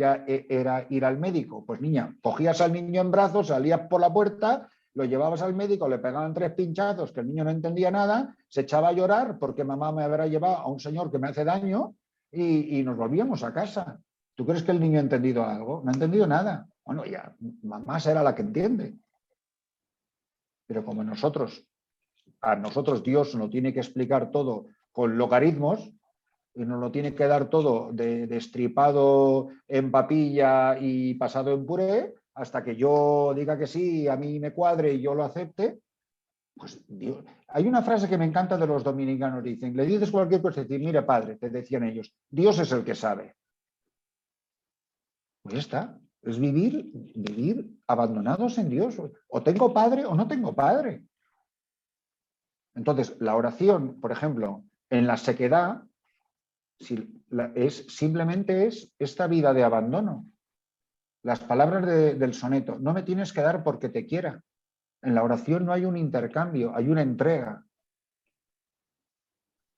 era ir al médico? Pues niña, cogías al niño en brazos, salías por la puerta, lo llevabas al médico, le pegaban 3 pinchazos, que el niño no entendía nada, se echaba a llorar porque mamá me habrá llevado a un señor que me hace daño y nos volvíamos a casa. ¿Tú crees que el niño ha entendido algo? No ha entendido nada. Bueno, ya, mamá será la que entiende. Pero como a nosotros Dios nos tiene que explicar todo con logaritmos, y nos lo tiene que dar todo destripado en papilla y pasado en puré, hasta que yo diga que sí, a mí me cuadre y yo lo acepte. Pues Dios. Hay una frase que me encanta de los dominicanos, dicen, le dices cualquier cosa, decir, mire padre, te decían ellos, Dios es el que sabe. Pues ya está, es vivir abandonados en Dios. O tengo padre o no tengo padre. Entonces, la oración, por ejemplo, en la sequedad, simplemente es esta vida de abandono. Las palabras del soneto, no me tienes que dar porque te quiera. En la oración no hay un intercambio, hay una entrega.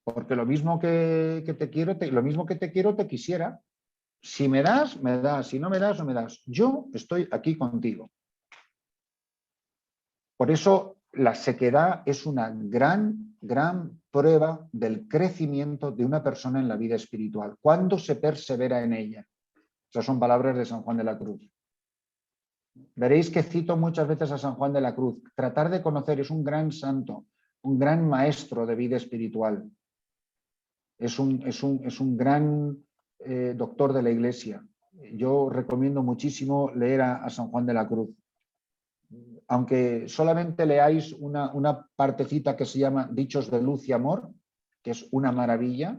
Porque lo mismo que te quiero, lo mismo que te quiero, te quisiera. Si me das, me das. Si no me das, no me das. Yo estoy aquí contigo. Por eso la sequedad es una gran prueba del crecimiento de una persona en la vida espiritual. Cuando se persevera en ella. Esas son palabras de San Juan de la Cruz. Veréis que cito muchas veces a San Juan de la Cruz. Tratar de conocer, es un gran santo, un gran maestro de vida espiritual. Es un gran doctor de la Iglesia. Yo recomiendo muchísimo leer a San Juan de la Cruz. Aunque solamente leáis una partecita que se llama Dichos de Luz y Amor, que es una maravilla.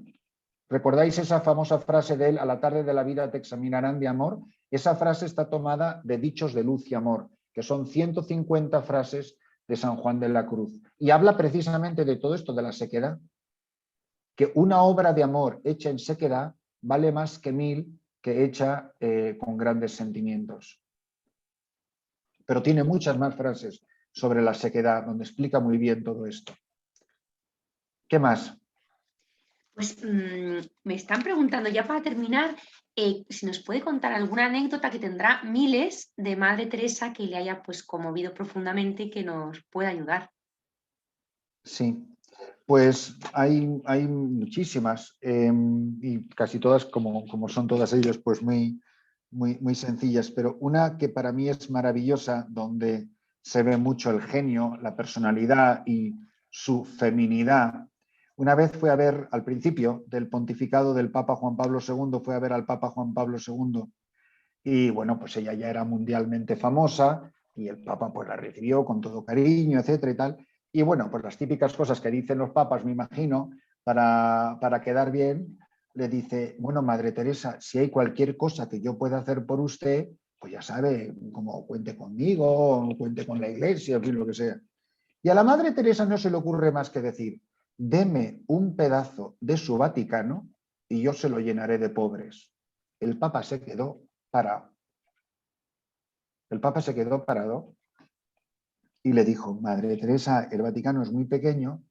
¿Recordáis esa famosa frase de él, a la tarde de la vida te examinarán de amor? Esa frase está tomada de Dichos de Luz y Amor, que son 150 frases de San Juan de la Cruz. Y habla precisamente de todo esto, de la sequedad. Que una obra de amor hecha en sequedad vale más que 1000 que hecha con grandes sentimientos. Pero tiene muchas más frases sobre la sequedad, donde explica muy bien todo esto. ¿Qué más? Pues me están preguntando ya para terminar si nos puede contar alguna anécdota que tendrá miles de Madre Teresa que le haya pues conmovido profundamente y que nos pueda ayudar. Sí, pues hay muchísimas y casi todas, como son todas ellas, pues muy sencillas, pero una que para mí es maravillosa, donde se ve mucho el genio, la personalidad y su feminidad. Una vez fue a ver, al principio del pontificado del Papa Juan Pablo II, fue a ver al Papa Juan Pablo II y bueno, pues ella ya era mundialmente famosa y el Papa pues la recibió con todo cariño, etcétera y tal. Y bueno, pues las típicas cosas que dicen los papas, me imagino, para quedar bien, le dice, bueno, Madre Teresa, si hay cualquier cosa que yo pueda hacer por usted, pues ya sabe, como cuente conmigo, cuente con la Iglesia, en fin, lo que sea. Y a la Madre Teresa no se le ocurre más que decir, deme un pedazo de su Vaticano y yo se lo llenaré de pobres. El Papa se quedó parado. El Papa se quedó parado y le dijo, Madre Teresa, el Vaticano es muy pequeño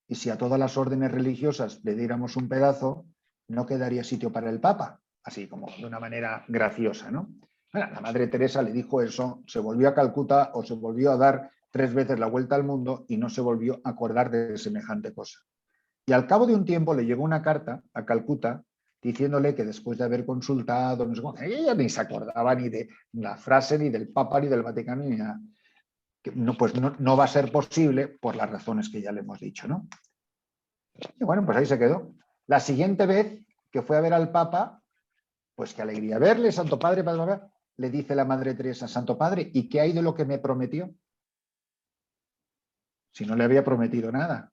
y si a todas las órdenes religiosas le diéramos un pedazo, no quedaría sitio para el Papa, así como de una manera graciosa, ¿no? Bueno, la Madre Teresa le dijo eso, se volvió a Calcuta o se volvió a dar 3 veces la vuelta al mundo y no se volvió a acordar de semejante cosa. Y al cabo de un tiempo le llegó una carta a Calcuta diciéndole que después de haber consultado, no sé cómo, ella ni se acordaba ni de la frase, ni del Papa, ni del Vaticano, ni nada. Que no, pues no va a ser posible por las razones que ya le hemos dicho, ¿no? Y bueno, pues ahí se quedó. La siguiente vez que fue a ver al Papa, pues qué alegría verle, Santo Padre, le dice la Madre Teresa, Santo Padre, ¿y qué hay de lo que me prometió? Si no le había prometido nada.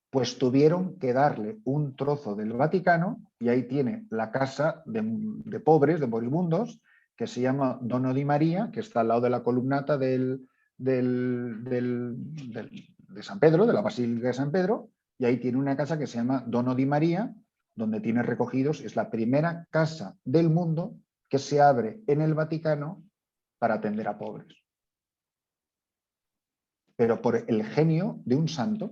Pues tuvieron que darle un trozo del Vaticano y ahí tiene la casa de pobres, de moribundos, que se llama Dono di María, que está al lado de la columnata de San Pedro, de la Basílica de San Pedro, y ahí tiene una casa que se llama Dono di María, donde tiene recogidos, es la primera casa del mundo que se abre en el Vaticano para atender a pobres. Pero por el genio de un santo.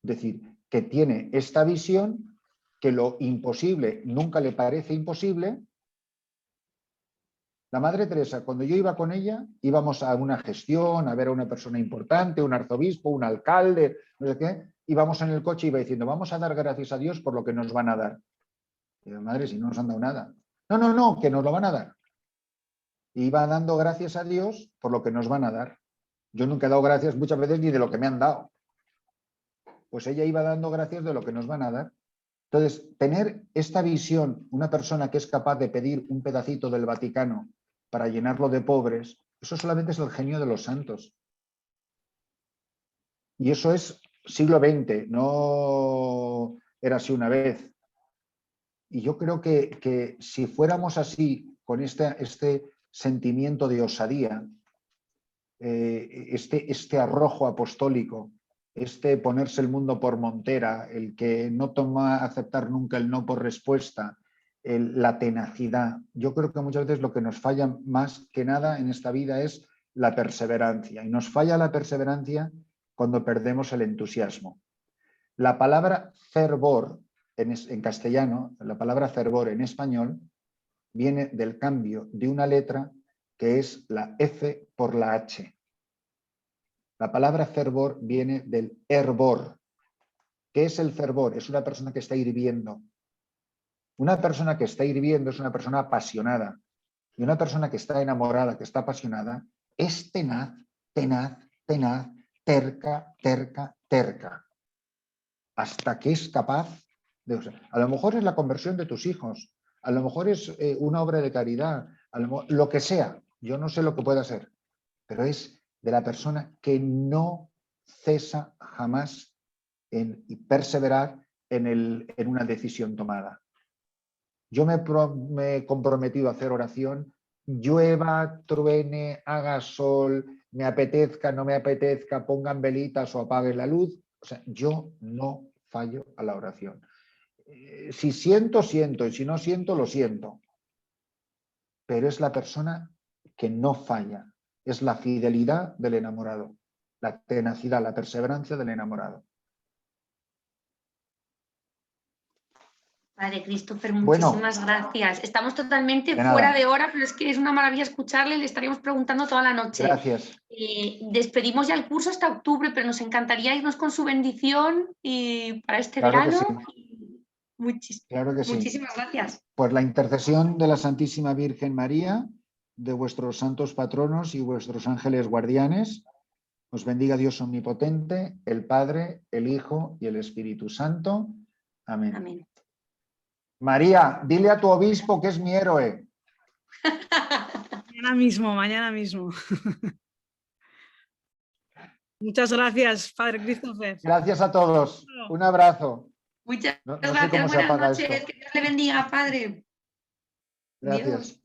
Es decir, que tiene esta visión, que lo imposible nunca le parece imposible. La Madre Teresa, cuando yo iba con ella, íbamos a una gestión, a ver a una persona importante, un arzobispo, un alcalde, no sé qué, íbamos en el coche y iba diciendo, vamos a dar gracias a Dios por lo que nos van a dar. Y yo, madre, si no nos han dado nada. No, que nos lo van a dar. Y iba dando gracias a Dios por lo que nos van a dar. Yo nunca he dado gracias muchas veces ni de lo que me han dado. Pues ella iba dando gracias de lo que nos van a dar. Entonces, tener esta visión, una persona que es capaz de pedir un pedacito del Vaticano para llenarlo de pobres, eso solamente es el genio de los santos. Y eso es siglo XX, no era así una vez. Y yo creo que si fuéramos así, con este sentimiento de osadía, este arrojo apostólico, ponerse el mundo por montera, el que no toma aceptar nunca el no por respuesta, la tenacidad. Yo creo que muchas veces lo que nos falla más que nada en esta vida es la perseverancia. Y nos falla la perseverancia cuando perdemos el entusiasmo. La palabra fervor en castellano, la palabra fervor en español, viene del cambio de una letra que es la F por la H. La palabra fervor viene del hervor. ¿Qué es el fervor? Es una persona que está hirviendo. Una persona que está hirviendo es una persona apasionada. Y una persona que está enamorada, que está apasionada, es tenaz, tenaz, tenaz, terca, terca, terca. Hasta que es capaz de... A lo mejor es la conversión de tus hijos, a lo mejor es una obra de caridad, lo que sea. Yo no sé lo que pueda ser, pero es de la persona que no cesa jamás en perseverar en una decisión tomada. Yo me he comprometido a hacer oración, llueva, truene, haga sol, me apetezca, no me apetezca, pongan velitas o apaguen la luz. O sea, yo no fallo a la oración. Si siento, siento, y si no siento, lo siento. Pero es la persona que no falla. Es la fidelidad del enamorado, la tenacidad, la perseverancia del enamorado. Padre Christopher, muchísimas gracias. Estamos totalmente fuera de hora, pero es que es una maravilla escucharle, le estaríamos preguntando toda la noche. Gracias. Despedimos ya el curso hasta octubre, pero nos encantaría irnos con su bendición para este verano. Sí. Claro que sí. Muchísimas gracias. Pues la intercesión de la Santísima Virgen María, de vuestros santos patronos y vuestros ángeles guardianes, os bendiga Dios omnipotente, el Padre, el Hijo y el Espíritu Santo. Amén. Amén. María, dile a tu obispo que es mi héroe. Mañana mismo, mañana mismo. Muchas gracias, Padre Christopher. Gracias a todos. Un abrazo. Muchas gracias. Buenas noches. Que Dios le bendiga, Padre. Gracias. Dios.